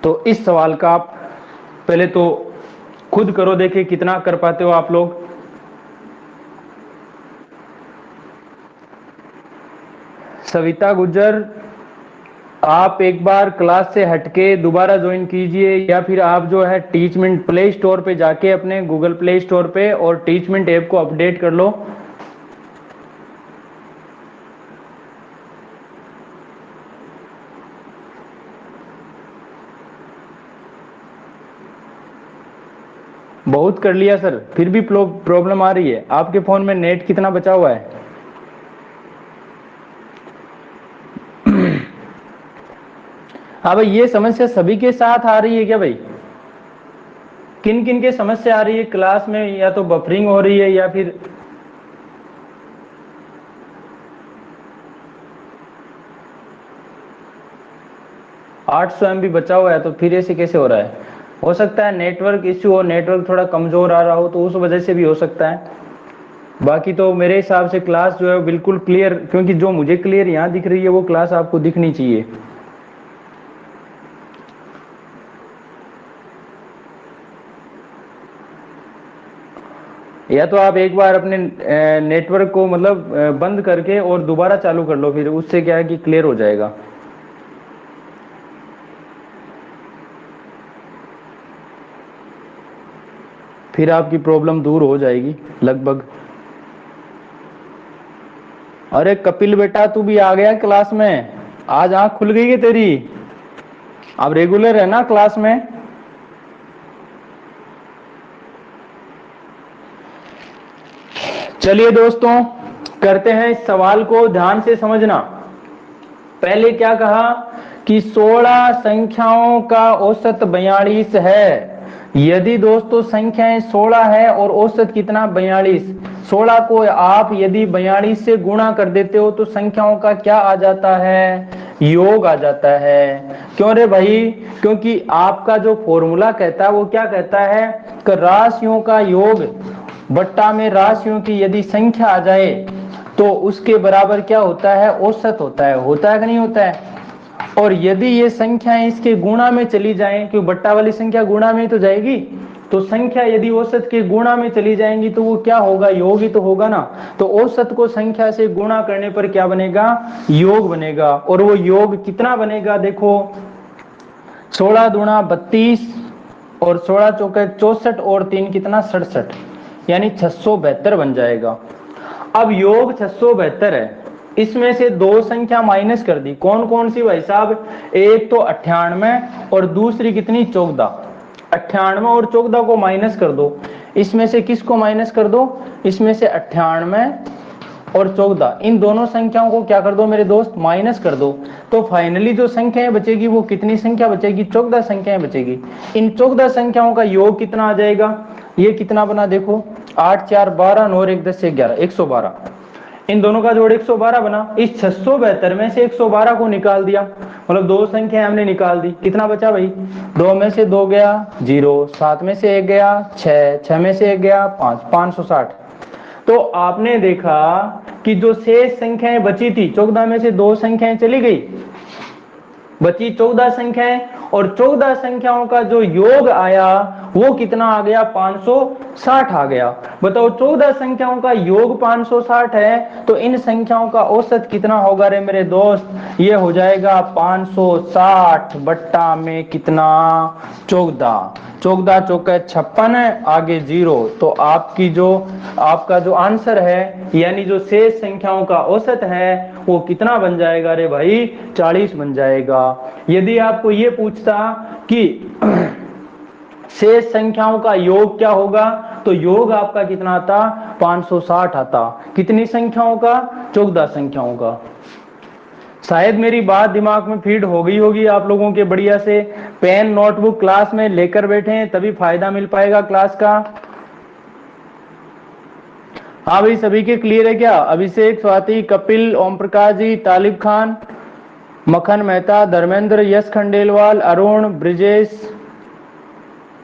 तो इस सवाल का आप पहले तो खुद करो, देखिए कितना कर पाते हो आप लोग। सविता गुज्जर, आप एक बार क्लास से हटके दोबारा ज्वाइन कीजिए, या फिर आप जो है टीचमेंट प्ले स्टोर पे जाके अपने गूगल प्ले स्टोर पे और टीचमेंट ऐप को अपडेट कर लो। बहुत कर लिया सर, फिर भी प्रॉब्लम आ रही है। आपके फोन में नेट कितना बचा हुआ है? हाँ भाई, ये समस्या सभी के साथ आ रही है क्या भाई? किन किन के समस्या आ रही है क्लास में? या तो बफरिंग हो रही है या फिर 800 MB बचा हुआ है, तो फिर ऐसे कैसे हो रहा है? हो सकता है नेटवर्क इश्यू हो, नेटवर्क थोड़ा कमजोर आ रहा हो, तो उस वजह से भी हो सकता है। बाकी तो मेरे हिसाब से क्लास जो है बिल्कुल क्लियर, क्योंकि जो मुझे क्लियर यहाँ दिख रही है वो क्लास आपको दिखनी चाहिए। या तो आप एक बार अपने नेटवर्क को मतलब बंद करके और दोबारा चालू कर लो, फिर उससे क्या है कि क्लियर हो जाएगा। फिर आपकी प्रॉब्लम दूर हो जाएगी लगभग। अरे कपिल बेटा तू भी आ गया क्लास में, आज आंख खुल गई है तेरी, अब रेगुलर है ना क्लास में। चलिए दोस्तों करते हैं इस सवाल को, ध्यान से समझना। पहले क्या कहा कि 16 संख्याओं का औसत 42 है। यदि दोस्तों संख्याएं 16 है और औसत कितना 42, 16 को आप यदि 42 से गुणा कर देते हो तो संख्याओं का क्या आ जाता है, योग आ जाता है। क्यों रे भाई, क्योंकि आपका जो फॉर्मूला कहता है वो क्या कहता है कि राशियों का योग बट्टा में राशियों की यदि संख्या आ जाए तो उसके बराबर क्या होता है, औसत होता है कि नहीं होता है। और यदि ये संख्याएं इसके गुणा में चली जाएं, क्योंकि बट्टा वाली संख्या गुणा में ही तो जाएगी, तो संख्या यदि औसत के गुणा में चली जाएंगी तो वो क्या होगा, योग ही तो होगा ना। तो औसत को संख्या से गुणा करने पर क्या बनेगा, योग बनेगा। और वो योग कितना बनेगा, देखो 16 दूना 32 और 16 चौके 64 और 3 कितना 67, यानी 672 बन जाएगा। अब योग 672 है, इसमें से दो संख्या माइनस कर दी, कौन कौन सी भाई साहब, एक तो 98 और दूसरी कितनी 14। 98 और 14 को माइनस कर दो, इसमें से किसको माइनस कर दो, इसमें से 98 और 14, इन दोनों संख्याओं को क्या कर दो मेरे दोस्त, माइनस कर दो। तो फाइनली जो संख्याएं बचेगी वो कितनी संख्या बचेगी, 14 संख्याएं बचेगी। इन 14 संख्याओं का योग कितना आ जाएगा, ये कितना बना देखो, 8 4 12 9 1 10 11 112, इन दोनों का जोड़ 112 बना। इस 672 में से 112 को निकाल दिया, मतलब दो संख्या हमने निकाल दी, कितना बचा भाई, 2 में से 2 गया 0, 7 में से 1 गया 6, 6 में से 1 गया 5, 560। तो आपने देखा कि जो शेष संख्याएं बची थी, 14 में से दो संख्याएं चली गई, बची 14 संख्याएं, और 14 संख्याओं का जो योग आया वो कितना आ गया, 560 आ गया। बताओ 14 संख्याओं का योग 560 है तो इन संख्याओं का औसत कितना होगा रे मेरे दोस्त, ये हो जाएगा 560 बट्टा में कितना 14, 14 चौके 56 है, आगे 0। तो आपका जो आंसर है यानी जो शेष संख्याओं का औसत है वो कितना बन जाएगा रे भाई, 40 बन जाएगा। यदि आपको ये पूछता कि शेष संख्याओं का योग क्या होगा, तो योग आपका कितना आता, 560 आता। कितनी संख्याओं का, 14 संख्याओं का। शायद मेरी बात दिमाग में फीड हो गई होगी आप लोगों के, बढ़िया से पेन नोटबुक क्लास में लेकर बैठे हैं तभी फायदा मिल पाएगा क्लास का। हाँ भाई सभी के क्लियर है क्या, अभिषेक, स्वाति, कपिल, ओम प्रकाश जी, तालिब खान, मखन मेहता, धर्मेंद्र, यश खंडेलवाल, अरुण, ब्रिजेश,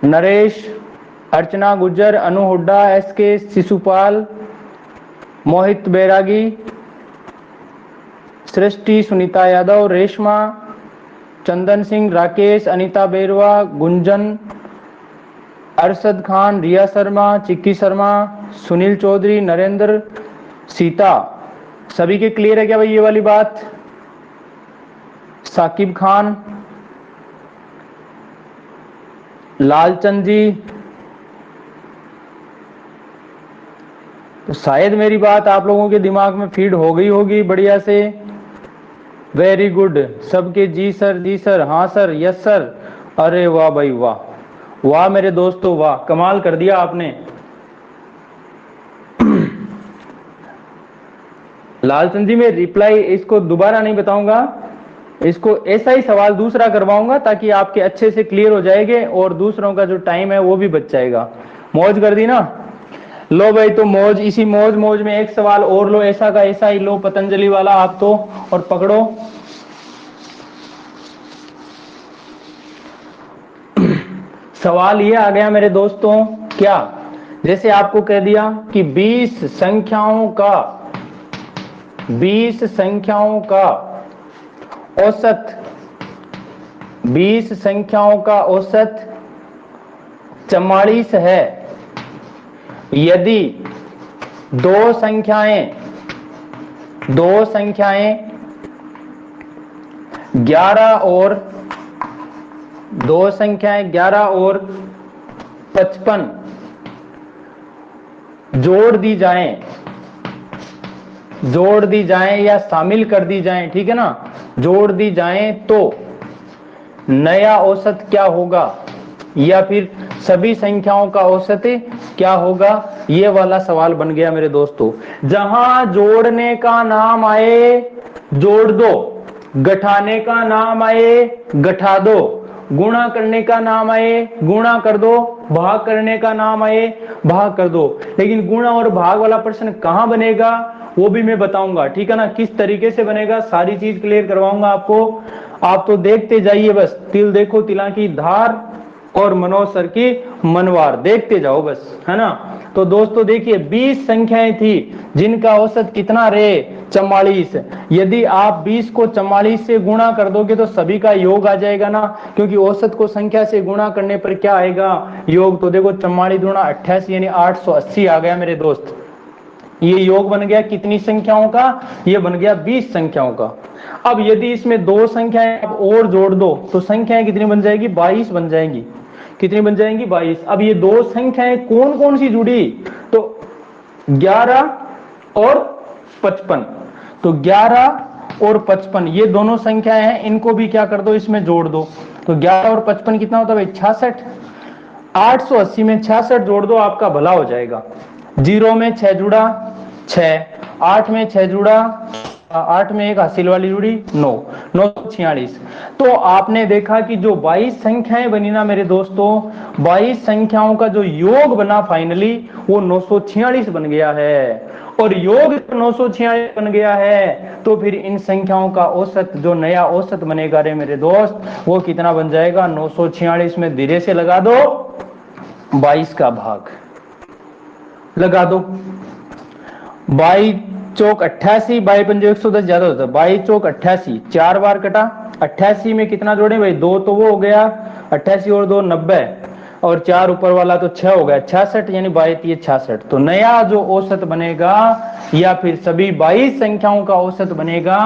नरेश, अर्चना गुज्जर, अनु हुड्डा, एसके शिशुपाल, मोहित बैरागी, सृष्टि, सुनीता यादव, रेशमा, चंदन सिंह, राकेश, अनीता बेरवा, गुंजन, अरशद खान, रिया शर्मा, चिक्की शर्मा, सुनील चौधरी, नरेंद्र, सीता, सभी के क्लियर है क्या भाई ये वाली बात। साकिब खान, लालचंद जी, तो शायद मेरी बात आप लोगों के दिमाग में फीड हो गई होगी बढ़िया से। वेरी गुड, सबके जी सर, हाँ सर, यस सर। अरे वाह भाई वाह, वाह मेरे दोस्तों वाह, कमाल कर दिया आपने। लालचंद जी मैं रिप्लाई इसको दोबारा नहीं बताऊंगा, इसको ऐसा ही सवाल दूसरा करवाऊंगा ताकि आपके अच्छे से क्लियर हो जाएंगे और दूसरों का जो टाइम है वो भी बच जाएगा। मौज कर दी ना, लो भाई, तो मौज, इसी मौज में एक सवाल और लो, ऐसा का ऐसा ही लो, पतंजलि वाला आप तो, और पकड़ो। सवाल ये आ गया मेरे दोस्तों, क्या, जैसे आपको कह दिया कि 20 संख्याओं का औसत, 20 संख्याओं का औसत 44 है। यदि दो संख्याएं 11 और 55 जोड़ दी जाएं, जोड़ दी जाए या शामिल कर दी जाए, ठीक है ना, जोड़ दी जाए तो नया औसत क्या होगा, या फिर सभी संख्याओं का औसत क्या होगा, ये वाला सवाल बन गया मेरे दोस्तों। जहां जोड़ने का नाम आए जोड़ दो, घटाने का नाम आए घटा दो, गुणा करने का नाम आए गुणा कर दो, भाग करने का नाम आए भाग कर दो। लेकिन गुणा और भाग वाला प्रश्न कहां बनेगा वो भी मैं बताऊंगा, ठीक है ना, किस तरीके से बनेगा सारी चीज क्लियर करवाऊंगा आपको। आप तो देखते जाइए बस, तिल देखो तिला की धार और मनोज सर की मनवार, देखते जाओ बस, है ना। तो दोस्तों देखिए 20 संख्याएं थी जिनका औसत कितना रहे 44। यदि आप 20 को 44 से गुणा कर दोगे तो सभी का योग आ जाएगा ना, क्योंकि औसत को संख्या से गुणा करने पर क्या आएगा योग। तो देखो 44 गुणा 88 यानी 880 आ गया मेरे दोस्त। ये योग बन गया कितनी संख्याओं का, ये बन गया 20 संख्याओं का। अब यदि इसमें दो संख्याएं आप और जोड़ दो तो संख्याएं कितनी बन जाएगी, 22 बन जाएंगी। कितनी बन जाएंगी, 22। अब ये दो संख्याएं कौन कौन सी जुड़ी, तो 11 और 55। तो 11 और 55 ये दोनों संख्याएं हैं, इनको भी क्या कर दो, इसमें जोड़ दो। तो 11 और 55 कितना होता है भाई, 66। 880 में 66 जोड़ दो, आपका भला हो जाएगा। 0 में 6 जुड़ा 6, 8 में 6 जुड़ा 8 में एक हासिल वाली जुड़ी 9, 946। तो आपने देखा कि जो 22 संख्याएं बनी ना मेरे दोस्तों, 22 संख्याओं का जो योग बना फाइनली वो 946 बन गया है। और योग 946 बन गया है तो फिर इन संख्याओं का औसत, जो नया औसत बनेगा रे मेरे दोस्त, वो कितना बन जाएगा, 946 में धीरे से लगा दो 22 का भाग लगा दो। 22 चौक 88, 22 पंजे 110 ज्यादा होता है, 22 चौक 88, 4 बार कटा। 88 में कितना जोड़े भाई, 2 तो वो हो गया, 88 और 2 90, और 4 ऊपर वाला तो 6 हो गया, 66 यानी 22 66। तो नया जो औसत बनेगा या फिर सभी 22 संख्याओं का औसत बनेगा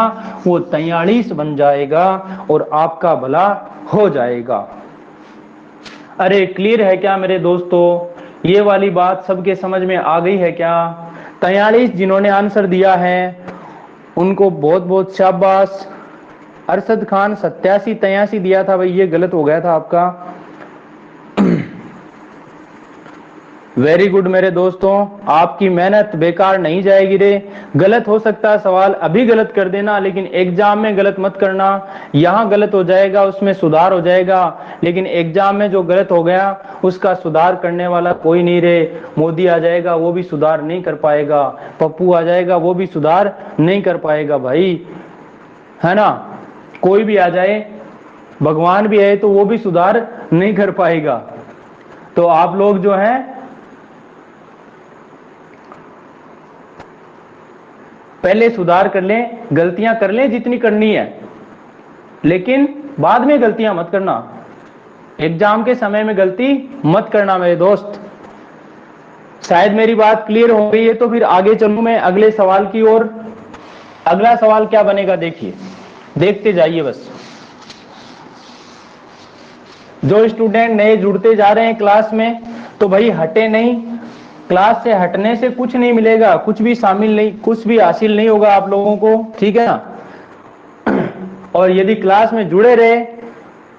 वो 43 बन जाएगा और आपका भला हो जाएगा। अरे क्लियर है क्या मेरे दोस्तों, ये वाली बात सबके समझ में आ गई है क्या। 43 जिन्होंने आंसर दिया है उनको बहुत बहुत शाबाश। अरशद खान 87 83 दिया था भाई, ये गलत हो गया था आपका। वेरी गुड मेरे दोस्तों, आपकी मेहनत बेकार नहीं जाएगी रे। गलत हो सकता है सवाल, अभी गलत कर देना, लेकिन एग्जाम में गलत मत करना। यहाँ गलत हो जाएगा उसमें सुधार हो जाएगा, लेकिन एग्जाम में जो गलत हो गया उसका सुधार करने वाला कोई नहीं रे। मोदी आ जाएगा वो भी सुधार नहीं कर पाएगा, पप्पू आ जाएगा वो भी सुधार नहीं कर पाएगा भाई, है ना। कोई भी आ जाए, भगवान भी है तो वो भी सुधार नहीं कर पाएगा। तो आप लोग जो है पहले सुधार कर लें, गलतियां कर लें जितनी करनी है, लेकिन बाद में गलतियां मत करना। एग्जाम के समय में गलती मत करना मेरे दोस्त। शायद मेरी बात क्लियर हो गई है, तो फिर आगे चलूं मैं अगले सवाल की ओर। अगला सवाल क्या बनेगा देखिए, देखते जाइए बस। जो स्टूडेंट नए जुड़ते जा रहे हैं क्लास में, तो भाई हटे नहीं, क्लास से हटने से कुछ नहीं मिलेगा, कुछ भी शामिल नहीं, कुछ भी हासिल नहीं होगा आप लोगों को, ठीक है ना। और यदि क्लास में जुड़े रहे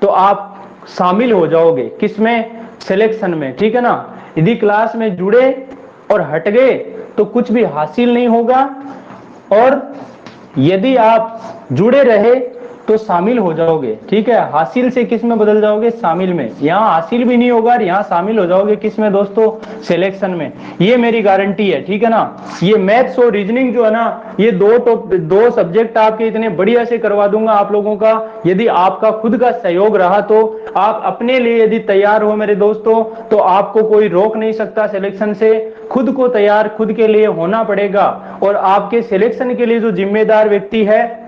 तो आप शामिल हो जाओगे किसमें, सिलेक्शन में, ठीक है ना। यदि क्लास में जुड़े और हट गए तो कुछ भी हासिल नहीं होगा, और यदि आप जुड़े रहे तो शामिल हो जाओगे, ठीक है। हासिल से किस में बदल जाओगे, शामिल में। यहाँ हासिल भी नहीं होगा और यहाँ शामिल हो जाओगे किस में दोस्तों, सिलेक्शन में। ये मेरी गारंटी है, ठीक है ना। ये मैथ्स और रीजनिंग जो है ना, ये दो सब्जेक्ट आपके इतने बढ़िया से करवा दूंगा आप लोगों का, यदि आपका खुद का सहयोग रहा तो। आप अपने लिए यदि तैयार हो मेरे दोस्तों तो आपको कोई रोक नहीं सकता सिलेक्शन से। खुद को तैयार खुद के लिए होना पड़ेगा, और आपके सिलेक्शन के लिए जो जिम्मेदार व्यक्ति है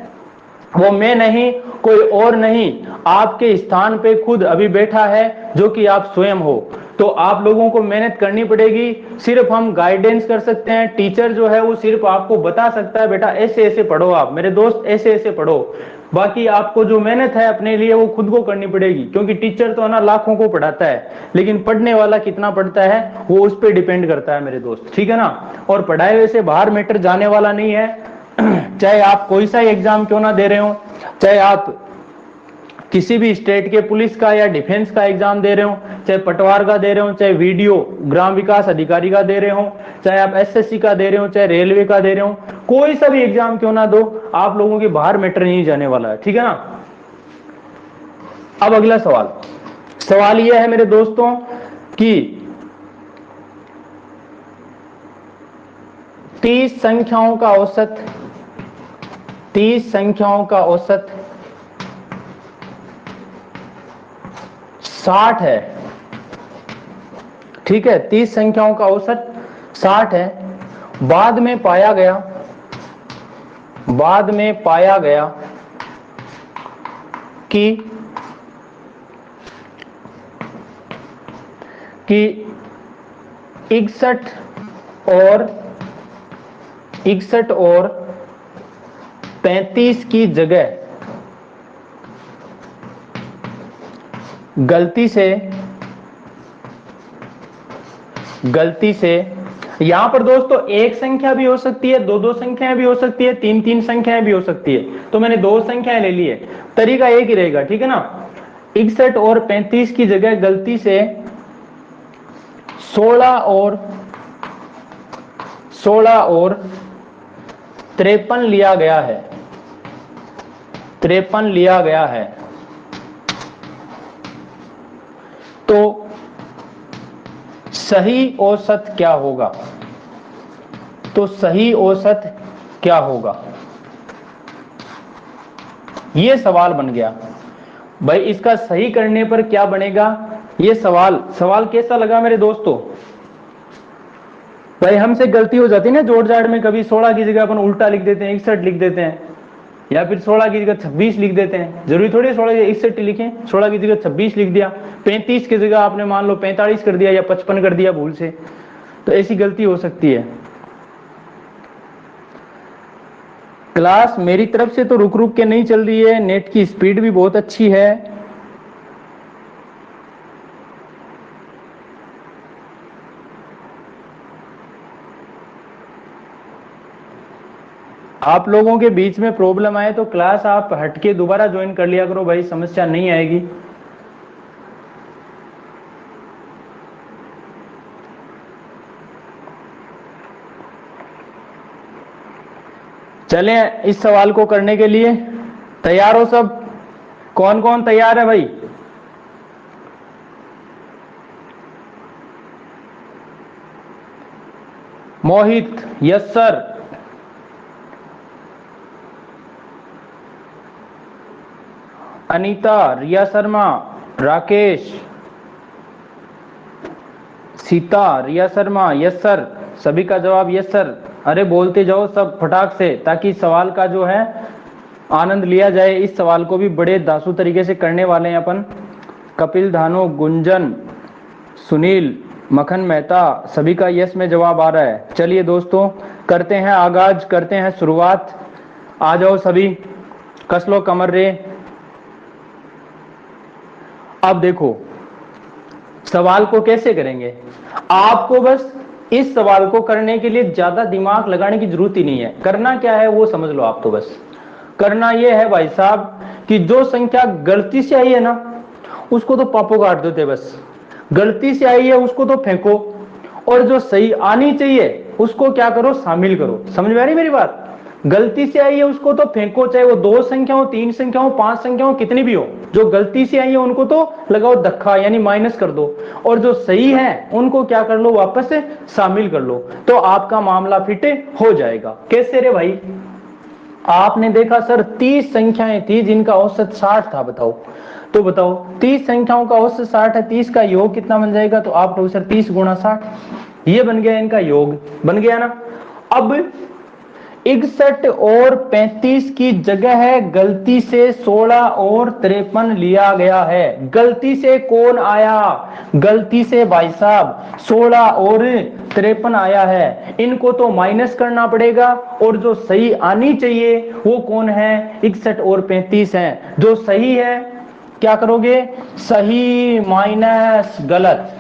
वो मैं नहीं, कोई और नहीं, आपके स्थान पे खुद अभी बैठा है जो कि आप स्वयं हो। तो आप लोगों को मेहनत करनी पड़ेगी। सिर्फ हम गाइडेंस कर सकते हैं, टीचर जो है वो सिर्फ आपको बता सकता है बेटा ऐसे ऐसे पढ़ो, आप मेरे दोस्त ऐसे ऐसे पढ़ो। बाकी आपको जो मेहनत है अपने लिए वो खुद को करनी पड़ेगी, क्योंकि टीचर तो है ना लाखों को पढ़ाता है, लेकिन पढ़ने वाला कितना पढ़ता है वो उस पर डिपेंड करता है मेरे दोस्त, ठीक है ना। और पढ़ाए हुए से बाहर मैटर जाने वाला नहीं है। चाहे आप कोई सा एग्जाम क्यों ना दे रहे हो, चाहे आप किसी भी स्टेट के पुलिस का या डिफेंस का एग्जाम दे रहे हो, चाहे पटवार का दे रहे हो, चाहे वीडियो ग्राम विकास अधिकारी का दे रहे हो, चाहे आप एसएससी का दे रहे हो, चाहे रेलवे का दे रहे हो, कोई सा भी एग्जाम क्यों ना दो, आप लोगों के बाहर मैटर नहीं जाने वाला है, ठीक है ना। अब अगला सवाल यह है मेरे दोस्तों कि 30 संख्याओं का औसत 60 है, ठीक है, 30 संख्याओं का औसत 60 है। बाद में पाया गया कि 61 और 35 की जगह गलती से यहां पर दोस्तों एक संख्या भी हो सकती है, दो संख्याएं भी हो सकती है, तीन संख्याएं भी हो सकती है, तो मैंने 2 संख्याएं ले ली है, तरीका एक ही रहेगा, ठीक है ना। 61 और 35 की जगह गलती से 16 और 53 लिया गया है, तो सही औसत क्या होगा? ये सवाल बन गया भाई, इसका सही करने पर क्या बनेगा? ये सवाल कैसा लगा मेरे दोस्तों? भाई हमसे गलती हो जाती है ना जोड़ जाड़ में, कभी 16 की जगह अपन उल्टा लिख देते हैं, 61 लिख देते हैं, या फिर 16 की जगह 26 लिख देते हैं। जरूरी थोड़ी 16 की जगह 61 लिखें, 16 की जगह 26 लिख दिया, 35 की जगह आपने मान लो 45 कर दिया या 55 कर दिया भूल से, तो ऐसी गलती हो सकती है। क्लास मेरी तरफ से तो रुक रुक के नहीं चल रही है, नेट की स्पीड भी बहुत अच्छी है। आप लोगों के बीच में प्रॉब्लम आए तो क्लास आप हटके दोबारा ज्वाइन कर लिया करो भाई, समस्या नहीं आएगी। चलें इस सवाल को करने के लिए तैयार हो सब? कौन कौन तैयार है भाई? मोहित, yes sir. Anita, Riya Sharma, Rakesh, Sita, Riya Sharma, yes sir. सभी का जवाब यस सर। अरे बोलते जाओ सब फटाक से, ताकि सवाल का जो है आनंद लिया जाए। इस सवाल को भी बड़े दासू तरीके से करने वाले हैं अपन। कपिल, धानो, गुंजन, सुनील, मखन मेहता, सभी का यस में जवाब आ रहा है। चलिए दोस्तों करते हैं आगाज, करते हैं शुरुआत। आ जाओ सभी, कस लो कमर रे। अब देखो सवाल को कैसे करेंगे। आपको बस इस सवाल को करने के लिए ज्यादा दिमाग लगाने की जरूरत ही नहीं है। करना क्या है वो समझ लो आप। तो बस करना यह है भाई साहब कि जो संख्या गलती से आई है ना उसको तो पापो काट देते, बस गलती से आई है उसको तो फेंको, और जो सही आनी चाहिए उसको क्या करो, शामिल करो। समझ में आ रही मेरी बात? गलती से आई है उसको तो फेंको, चाहे वो 2 संख्या हो, 3 संख्या हो, 5 संख्या हो, कितनी भी हो। जो गलती से आई है उनको तो लगाओ धक्का, यानी माइनस कर दो, और जो सही है उनको क्या कर लो, वापस से शामिल कर लो, तो आपका मामला फिट हो जाएगा। कैसे रे भाई? आपने देखा सर 30 संख्याएं थी जिनका औसत 60 था, बताओ तो बताओ 30 संख्याओं का औसत 60 है, 30 का योग कितना बन जाएगा? तो आप कहो सर 30 गुणा 60, ये बन गया इनका योग, बन गया ना। अब 61 और 35 की जगह है गलती से 16 और 53 लिया गया है। गलती से कौन आया? गलती से भाई साहब 16 और 53 आया है, इनको तो माइनस करना पड़ेगा, और जो सही आनी चाहिए वो कौन है? 61 और 35 है। जो सही है क्या करोगे? सही माइनस गलत,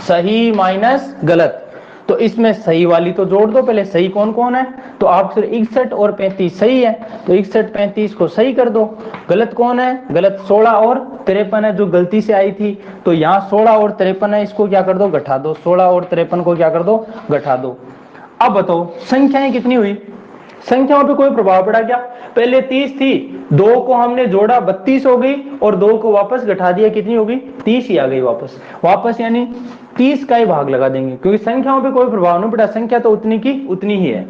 सही माइनस गलत। तो इसमें सही वाली तो जोड़ दो पहले, सही कौन कौन है, तो आप सिर्फ 61 और 35 सही है, तो 61 35 को सही कर दो। गलत कौन है, गलत 16 और 53 है जो गलती से आई थी, तो यहाँ 16 और 53 है, इसको क्या कर दो, घटा दो, 16 और 53 को क्या कर दो, घटा दो। अब बताओ संख्याएं कितनी हुई, संख्याओं पे कोई प्रभाव पड़ा क्या, पहले 30 थी, 2 को हमने जोड़ा 32 हो गई, और 2 को वापस घटा दिया, कितनी होगी, 30 ही आ गई वापस, वापस यानी 30 का ही भाग लगा देंगे, क्योंकि संख्याओं पे कोई प्रभाव नहीं पड़ा, संख्या तो उतनी की उतनी ही है।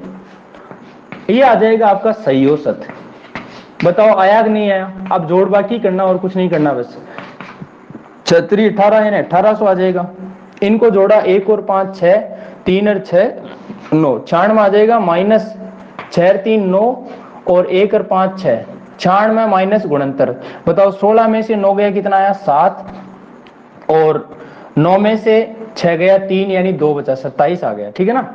ये आ जाएगा आपका सही औसत। बताओ आया कि नहीं आया, अब जोड़ बाकी करना और कुछ नहीं करना, बस 36 18 यानी 1800 आ जाएगा। इनको जोड़ा 1 और 5 6, 3 और 6 9, 96 आ जाएगा, माइनस 6 3 9 और 1 और 5 6, 96 माइनस गुणनतर। बताओ 16 में से 9 गया कितना आया 7, और 9 में से 6 गया 3 यानी 2 बचा, 27 आ गया, ठीक है ना,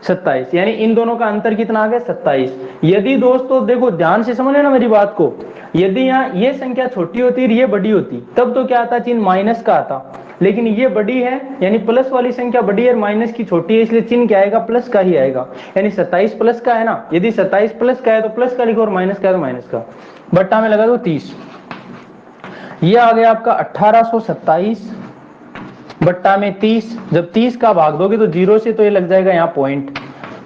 27, यानी इन दोनों का अंतर कितना आ गया 27। यदि दोस्तों देखो ध्यान से समझ लेना मेरी बात को, यदि यहाँ ये संख्या छोटी होती और ये बड़ी होती तब तो क्या आता, चिन्ह माइनस का आता, लेकिन ये बड़ी है यानी प्लस वाली संख्या बड़ी है, माइनस की छोटी है, इसलिए चिन्ह क्या आएगा, प्लस का ही आएगा, यानी 27 प्लस का है ना, यदि 27 प्लस का है तो प्लस का लिखो, और माइनस का है तो माइनस का, बट्टा में लगा दो 30। ये आ गया आपका 1827 बट्टा में 30, जब 30 का भाग दोगे तो 0 से तो ये लग जाएगा यहाँ पॉइंट,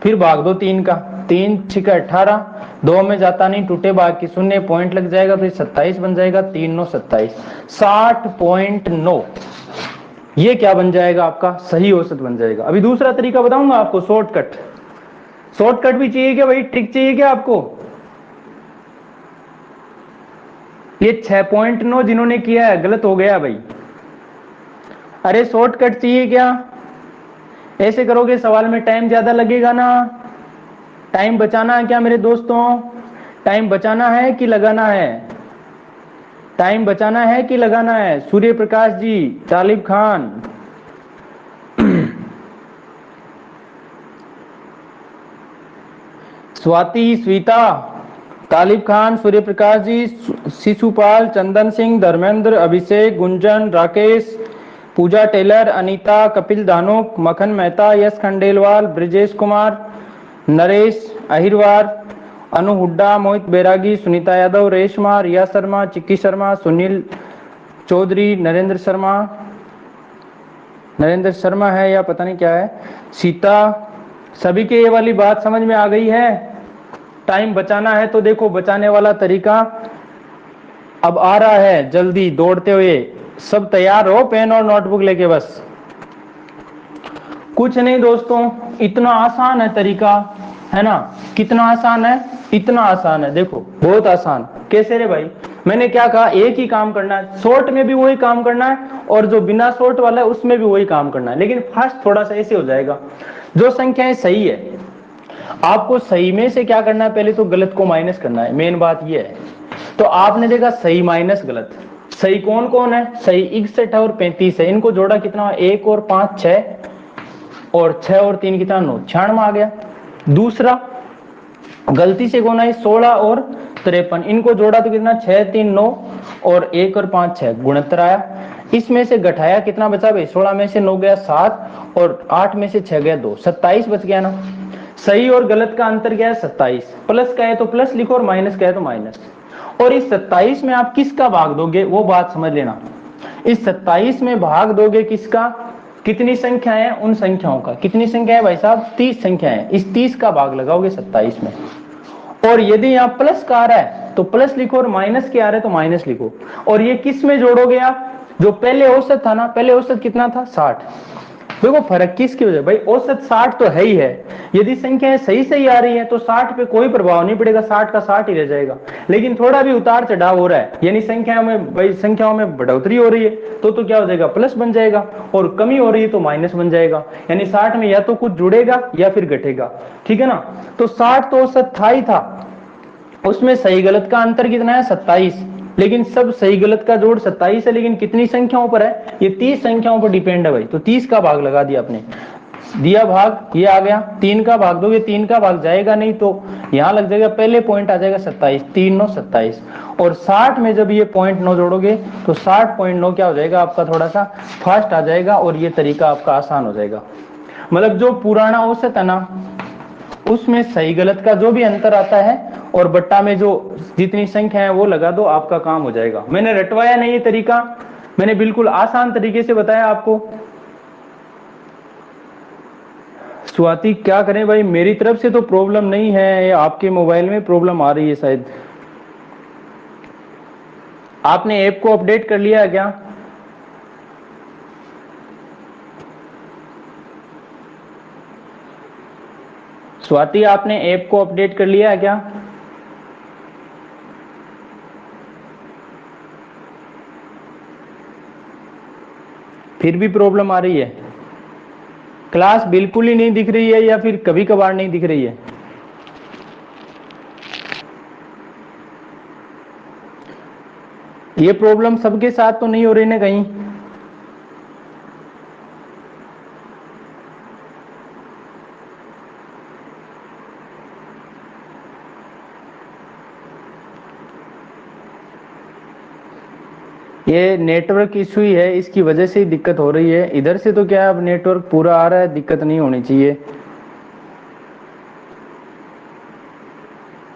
फिर भाग दो 3 का, 3 6 18, 2 में जाता नहीं, टूटे भाग की शून्य, पॉइंट लग जाएगा, फिर 27 बन जाएगा, 3 9 27, 60.9, ये क्या बन जाएगा आपका सही औसत बन जाएगा। अभी दूसरा तरीका बताऊंगा आपको, शॉर्टकट, शॉर्टकट भी चाहिए क्या भाई, ट्रिक चाहिए क्या आपको, ये 6.9 जिन्होंने किया है गलत हो गया भाई, अरे शॉर्टकट चाहिए क्या, ऐसे करोगे सवाल में टाइम ज्यादा लगेगा ना, टाइम बचाना है क्या मेरे दोस्तों, टाइम बचाना है कि लगाना है, टाइम बचाना है कि लगाना है, सूर्य प्रकाश जी, तालिब खान, स्वाति, स्वीता, तालिब खान, सूर्य प्रकाश जी, शिशुपाल, चंदन सिंह, धर्मेंद्र, अभिषेक, गुंजन, राकेश, पूजा टेलर, अनीता, कपिल धानुक, मखन मेहता, यश खंडेलवाल, ब्रिजेश कुमार, नरेश अहिरवार, अनु हुड्डा, मोहित बैरागी, सुनीता यादव, रेशमा, रिया शर्मा, चिक्की शर्मा, सुनील चौधरी, नरेंद्र शर्मा है या पता नहीं क्या है, सीता, सभी के ये वाली बात समझ में आ गई है। टाइम बचाना है तो देखो बचाने वाला तरीका अब आ रहा है, जल्दी दौड़ते हुए, सब तैयार हो पेन और नोटबुक लेके, बस कुछ नहीं दोस्तों, इतना आसान है तरीका, है ना, कितना आसान है, इतना आसान है, देखो बहुत आसान। कैसे रे भाई, मैंने क्या कहा, एक ही काम करना है, शॉर्ट में भी वही काम करना है और जो बिना शॉर्ट वाला है उसमें भी वही काम करना है, लेकिन फास्ट थोड़ा सा ऐसे हो जाएगा, जो संख्याएं सही है आपको सही में से क्या करना है, पहले तो गलत को माइनस करना है, मेन बात ये है। तो आपने देखा सही माइनस गलत, सही कौन कौन है, सही 61 है और 35 है, इनको जोड़ा कितना, 1 और 5 6, और 6 और 3 कितना 9, 96 आ गया। दूसरा गलती से कौन आई, 16 और 53, इनको जोड़ा तो कितना 6 3 9 और 1 और 5 6, गुणोत्तर आया। इसमें से घटाया कितना बचा भाई, 16 में से 9 गया 7 और 8 में से 6 गया 2, 27 बच गया ना। सही और गलत का अंतर क्या है 27, प्लस का है तो प्लस लिखो और माइनस का है तो माइनस। और इस 27 में आप किसका भाग दोगे वो बात समझ लेना, इस 27 में भाग दोगे किसका, कितनी संख्या है, उन संख्याओं का, कितनी संख्या है भाई साहब 30 संख्या है, इस 30 का भाग लगाओगे 27 में। और यदि यहाँ प्लस का आ रहा है तो प्लस लिखो और माइनस के आ रहा है तो माइनस लिखो। और ये किस में जोड़ोगे आप, जो पहले औसत था ना, पहले औसत कितना था 60, देखो फर्क किसकी वजह, भाई औसत 60 तो है ही है, यदि संख्याएं सही सही आ रही है तो 60 पे कोई प्रभाव नहीं पड़ेगा, 60 का 60 ही रह जाएगा। लेकिन थोड़ा भी उतार चढ़ाव हो रहा है, यानी संख्याओं में बढ़ोतरी हो रही है तो क्या हो जाएगा, प्लस बन जाएगा, और कमी हो रही है तो माइनस बन जाएगा, यानी 60 में या तो कुछ जुड़ेगा या फिर घटेगा, ठीक है ना। तो 60 तो औसत था ही था, उसमें सही गलत का अंतर कितना है 27, लेकिन सब सही गलत का जोड़ 27 है, लेकिन कितनी संख्याओं पर है, ये 30 संख्याओं पर डिपेंड है भाई। तो 30 का भाग लगा दिया आपने, दिया भाग, ये आ गया, 3 का भाग दोगे 3 का भाग जाएगा नहीं तो यहां लग जाएगा, पहले पॉइंट आ जाएगा 27, 3 9 27, और 60 में जब ये पॉइंट 9 जोड़ोगे तो 60.9 क्या हो जाएगा आपका, थोड़ा सा फास्ट आ जाएगा और ये तरीका आपका आसान हो जाएगा। मतलब जो पुराना औसत है ना, उसमें सही गलत का जो भी अंतर आता है और बट्टा में जो जितनी संख्या है वो लगा दो, आपका काम हो जाएगा। मैंने रटवाया नहीं ये तरीका, मैंने बिल्कुल आसान तरीके से बताया आपको। स्वाति क्या करें भाई, मेरी तरफ से तो प्रॉब्लम नहीं है, ये आपके मोबाइल में प्रॉब्लम आ रही है शायद। आपने ऐप को अपडेट कर लिया है क्या? स्वाति आपने ऐप को अपडेट कर लिया है क्या? फिर भी प्रॉब्लम आ रही है? क्लास बिल्कुल ही नहीं दिख रही है या फिर कभी कभार नहीं दिख रही है? ये प्रॉब्लम सबके साथ तो नहीं हो रही ना कहीं? ये नेटवर्क इशू ही है, इसकी वजह से ही दिक्कत हो रही है। इधर से तो क्या है, अब नेटवर्क पूरा आ रहा है, दिक्कत नहीं होनी चाहिए।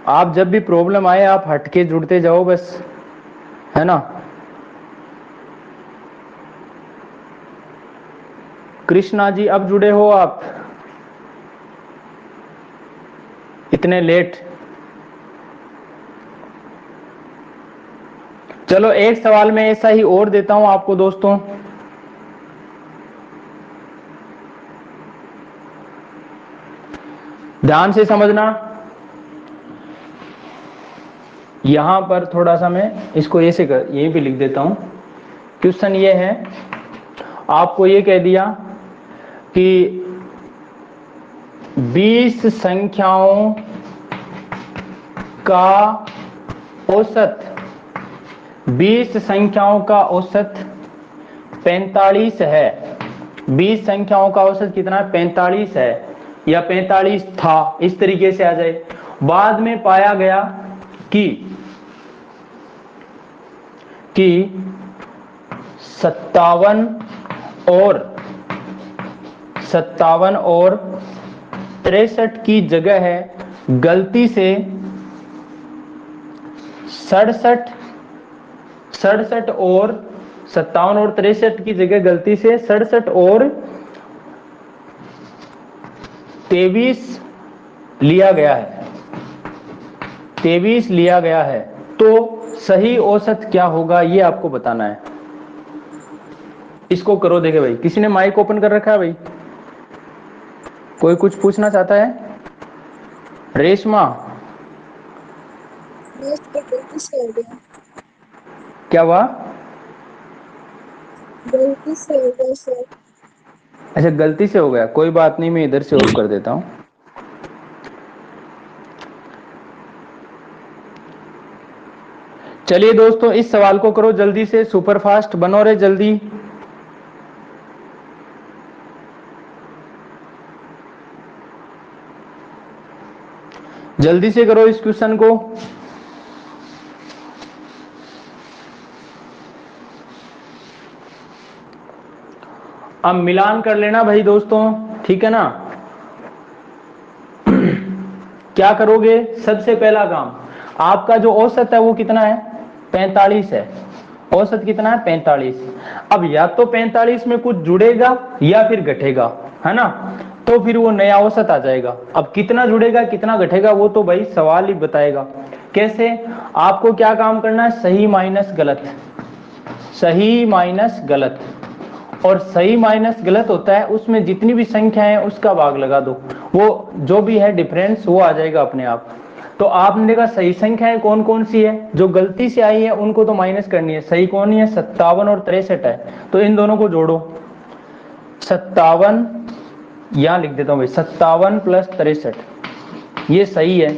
आप जब भी प्रॉब्लम आए आप हटके जुड़ते जाओ बस, है ना। कृष्णा जी अब जुड़े हो आप, इतने लेट। चलो एक सवाल में ऐसा ही और देता हूं आपको दोस्तों, ध्यान से समझना। यहां पर थोड़ा सा मैं इसको ऐसे कर यहीं पे लिख देता हूं। क्वेश्चन ये है, आपको ये कह दिया कि 20 संख्याओं का औसत, 20 संख्याओं का औसत 45 है। 20 संख्याओं का औसत कितना है? 45 है या 45 था, इस तरीके से आ जाए। बाद में पाया गया कि 57 और 63 की जगह है गलती से 67 और 57 और 63 की जगह गलती से 67 और 23 लिया गया है, 23 लिया गया है। तो सही औसत क्या होगा ये आपको बताना है। इसको करो, देखे भाई, किसी ने माइक ओपन कर रखा है भाई? कोई कुछ पूछना चाहता है? रेशमा, गलती से हो गया। क्या हुआ? गलती से हो गया सर। अच्छा गलती से हो गया, कोई बात नहीं, मैं इधर से ऑफ कर देता हूं। चलिए दोस्तों इस सवाल को करो जल्दी से, सुपरफास्ट बनो रे जल्दी। जल्दी से करो इस क्वेश्चन को। अब मिलान कर लेना भाई दोस्तों, ठीक है ना। क्या करोगे? सबसे पहला काम, आपका जो औसत है वो कितना है? 45 है। औसत कितना है? 45। अब या तो 45 में कुछ जुड़ेगा या फिर घटेगा, है ना, तो फिर वो नया औसत आ जाएगा। अब कितना जुड़ेगा कितना घटेगा वो तो भाई सवाल ही बताएगा। कैसे? आपको क्या काम करना है? सही माइनस गलत, सही माइनस गलत। और सही माइनस गलत होता है उसमें जितनी भी संख्या है उसका भाग लगा दो, वो जो भी है डिफरेंस वो आ जाएगा अपने आप। तो आपने देखा सही संख्याएं कौन कौन सी है, जो गलती से आई है उनको तो माइनस करनी है। सही कौन है? 57 और 63 है, तो इन दोनों को जोड़ो। 57 यहां लिख देता हूं भाई, 57 प्लस 63, ये सही है।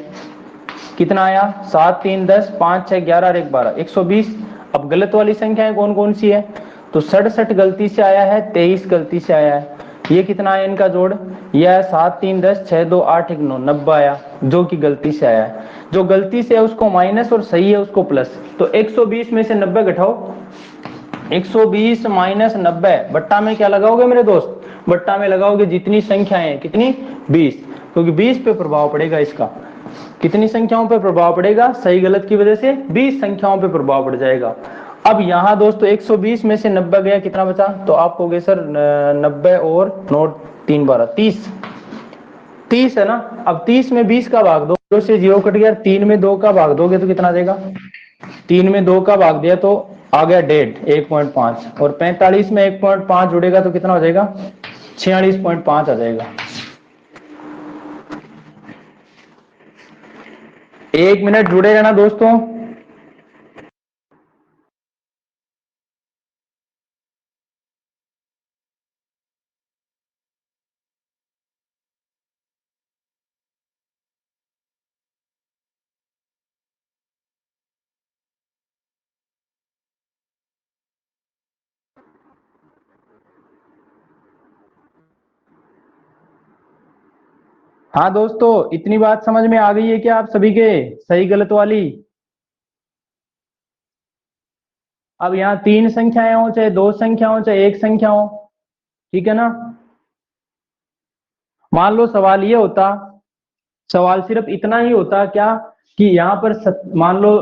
कितना आया? 7 3 10 5 6 11 और 1 12, 120। अब गलत वाली संख्याएं कौन कौन सी है? तो 67 गलती से आया है, 23 गलती से आया है। ये कितना है इनका जोड़? यह है 7 3 10 6 2 8 1 9, 90 आया, जो कि गलती से आया है। जो गलती से है उसको माइनस और सही है उसको प्लस। तो 120 में से 90 घटाओ, 120 माइनस 90 बट्टा में क्या लगाओगे मेरे दोस्त? बट्टा में लगाओगे जितनी संख्याएं हैं, कितनी 20, क्योंकि 20 पे प्रभाव पड़ेगा इसका। कितनी संख्याओं पे प्रभाव पड़ेगा? सही गलत की वजह से 20 संख्याओं पे प्रभाव पड़ जाएगा। अब यहाँ दोस्तों 120 में से 90 गया, कितना बचा? तो आप कहोगे सर 90 और 9 3 12 30, 30 है ना। अब 30 में 20 का भाग दो, 0 से 0 कट गया, 3 में 2 का भाग दोगे तो कितना देगा? 3 में 2 का भाग दिया तो आ गया 1.5, और 45 में 1.5 जुड़ेगा तो कितना हो जाएगा? 46.5 आ जाएगा। 1 मिनट जुड़े रहना दोस्तों। हाँ दोस्तों, इतनी बात समझ में आ गई है क्या आप सभी के, सही गलत वाली? अब यहाँ 3 संख्याएं हो, चाहे 2 संख्या हो, चाहे 1 संख्या हो, ठीक है ना। मान लो सवाल ये होता, सवाल सिर्फ इतना ही होता क्या कि यहाँ पर मान लो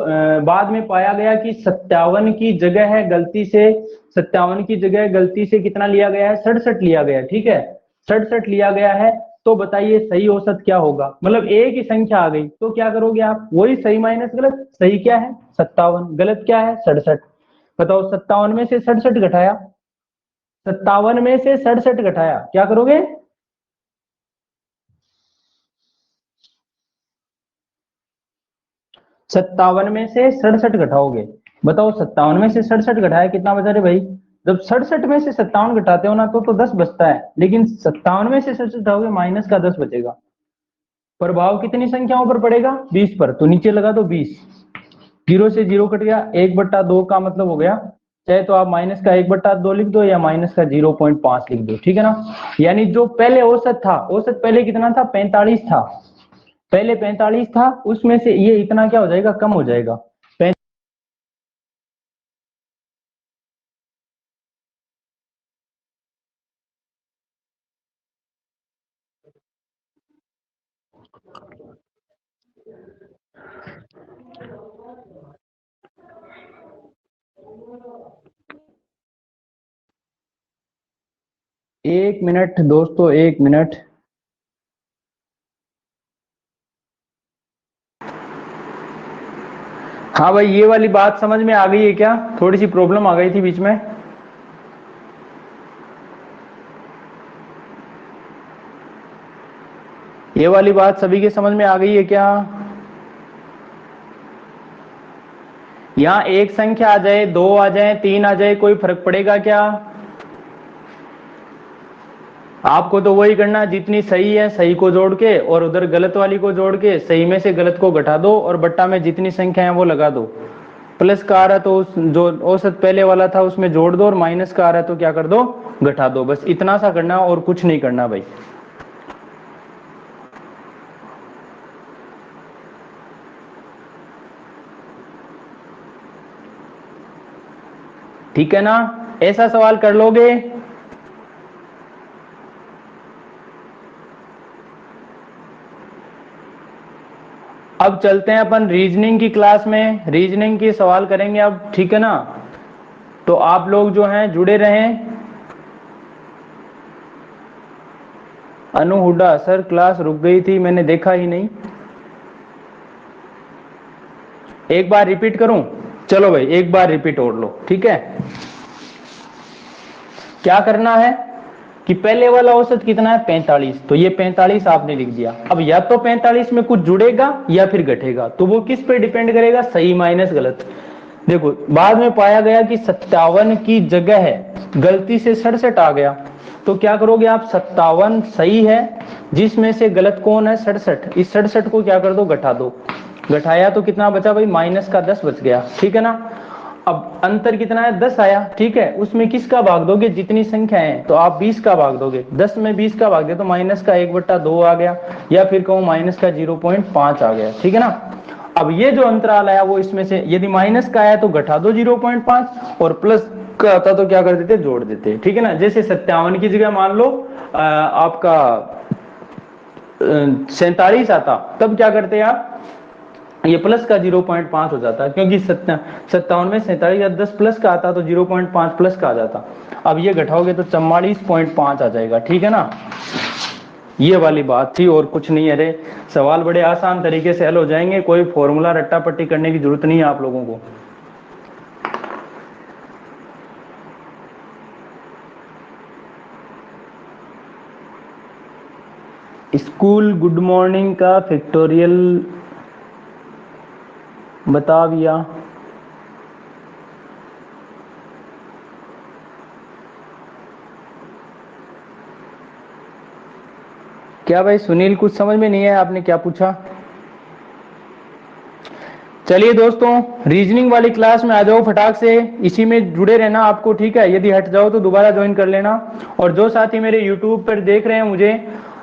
बाद में पाया गया कि 57 की जगह है गलती से, 57 की जगह गलती से कितना लिया गया है? 67 लिया गया है, ठीक है, 67 लिया गया है। तो बताइए सही औसत क्या होगा? मतलब एक ही संख्या आ गई तो क्या करोगे आप? वही सही माइनस गलत। सही क्या है? 57, गलत क्या है? 67। बताओ 57 में से 67 घटाया, 57 में से 67 घटाया, क्या करोगे? 57 में से 67 घटाओगे। बताओ 57 में से 67 घटाया कितना बचा रे भाई? जब 67 में से 57 घटाते हो ना तो 10 बचता है, लेकिन 57 में से 67 घटाओगे माइनस का 10 बचेगा। प्रभाव कितनी संख्याओं पर पड़ेगा? 20 पर, तो नीचे लगा दो 20। 0 से 0 कट गया, 1/2 का मतलब हो गया, चाहे तो आप माइनस का 1/2 लिख दो या माइनस का 0.5 लिख दो, ठीक है ना। यानी जो पहले औसत था, औसत पहले कितना था? 45 था, पहले 45 था, उसमें से ये इतना क्या हो जाएगा? कम हो जाएगा। एक मिनट दोस्तों, 1 मिनट। हाँ भाई, ये वाली बात समझ में आ गई है क्या? थोड़ी सी प्रॉब्लम आ गई थी बीच में। ये वाली बात सभी के समझ में आ गई है क्या? यहाँ एक संख्या आ जाए, 2 आ जाए, 3 आ जाए, कोई फर्क पड़ेगा क्या? आपको तो वही करना, जितनी सही है सही को जोड़ के और उधर गलत वाली को जोड़ के सही में से गलत को घटा दो और बट्टा में जितनी संख्या है वो लगा दो। प्लस का आ रहा तो जो औसत पहले वाला था उसमें जोड़ दो, और माइनस का आ रहा तो क्या कर दो? घटा दो। बस इतना सा करना और कुछ नहीं करना भाई। ठीक है ना, ऐसा सवाल कर लोगे? अब चलते हैं अपन रीजनिंग की क्लास में, रीजनिंग की सवाल करेंगे अब, ठीक है ना। तो आप लोग जो हैं जुड़े रहें। अनु हुड्डा, सर क्लास रुक गई थी, मैंने देखा ही नहीं। एक बार रिपीट करूं? चलो भाई एक बार रिपीट और लो, ठीक है। क्या करना है कि पहले वाला औसत कितना है? 45, तो ये 45 आपने लिख दिया। अब या तो 45 में कुछ जुड़ेगा या फिर घटेगा, तो वो किस पे डिपेंड करेगा? सही माइनस गलत। देखो बाद में पाया गया कि 57 की जगह है गलती से 67 आ गया, तो क्या करोगे आप? 57 सही है, जिसमें से गलत कौन है? 67। इस 67 को क्या कर दो? घटा दो। घटाया तो कितना बचा भाई? माइनस का 10 बच गया, ठीक है ना। अब अंतर कितना है? 10 आया, ठीक है। उसमें किसका भाग दोगे? जितनी संख्या है तो आप 20 का भाग दोगे। 10 में 20 का भाग दे तो माइनस का 1/2 आ गया, या फिर कहूं माइनस का 0.5 आ गया, ठीक है ना। अब ये जो अंतराल आया वो इसमें से यदि माइनस का आया तो घटा दो 0.5, और प्लस का आता तो क्या कर देते, जोड़ देते, ठीक है ना। जैसे 57 की जगह मान लो आपका 47 आता, तब क्या करते हैं आप, ये प्लस का 0.5 हो जाता है, क्योंकि 57 में 47 या 10 प्लस का आता तो 0.5 प्लस का आ जाता। अब ये घटाओगे तो 44.5 आ जाएगा, ठीक है ना। ये वाली बात थी और कुछ नहीं है रे। सवाल बड़े आसान तरीके से हल हो जाएंगे, कोई फॉर्मूला रट्टा पट्टी करने की जरूरत नहीं है आप लोगों को। स्कूल गुड मॉर्निंग का फैक्टोरियल बता दिया। क्या भाई सुनील, कुछ समझ में नहीं है, आपने क्या पूछा। चलिए दोस्तों, रीजनिंग वाली क्लास में आ जाओ फटाक से, इसी में जुड़े रहना आपको, ठीक है। यदि हट जाओ तो दोबारा ज्वाइन कर लेना। और जो साथी मेरे यूट्यूब पर देख रहे हैं मुझे,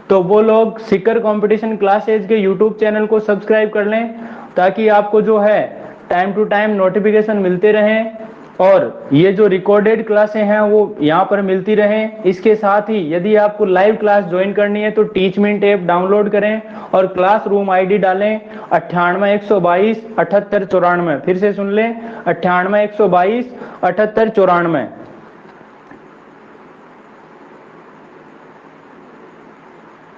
तो वो लोग सिकर कंपटीशन क्लासेज के यूट्यूब चैनल को सब्सक्राइब कर लें, ताकि आपको जो है टाइम टू टाइम नोटिफिकेशन मिलते रहें, और ये जो रिकॉर्डेड क्लासें हैं वो यहाँ पर मिलती रहें। इसके साथ ही यदि आपको लाइव क्लास ज्वाइन करनी है तो टीचमेंट ऐप डाउनलोड करें और क्लासरूम आईडी डालें 98 122 78 94। फिर से सुन लें, 98 122 78 94।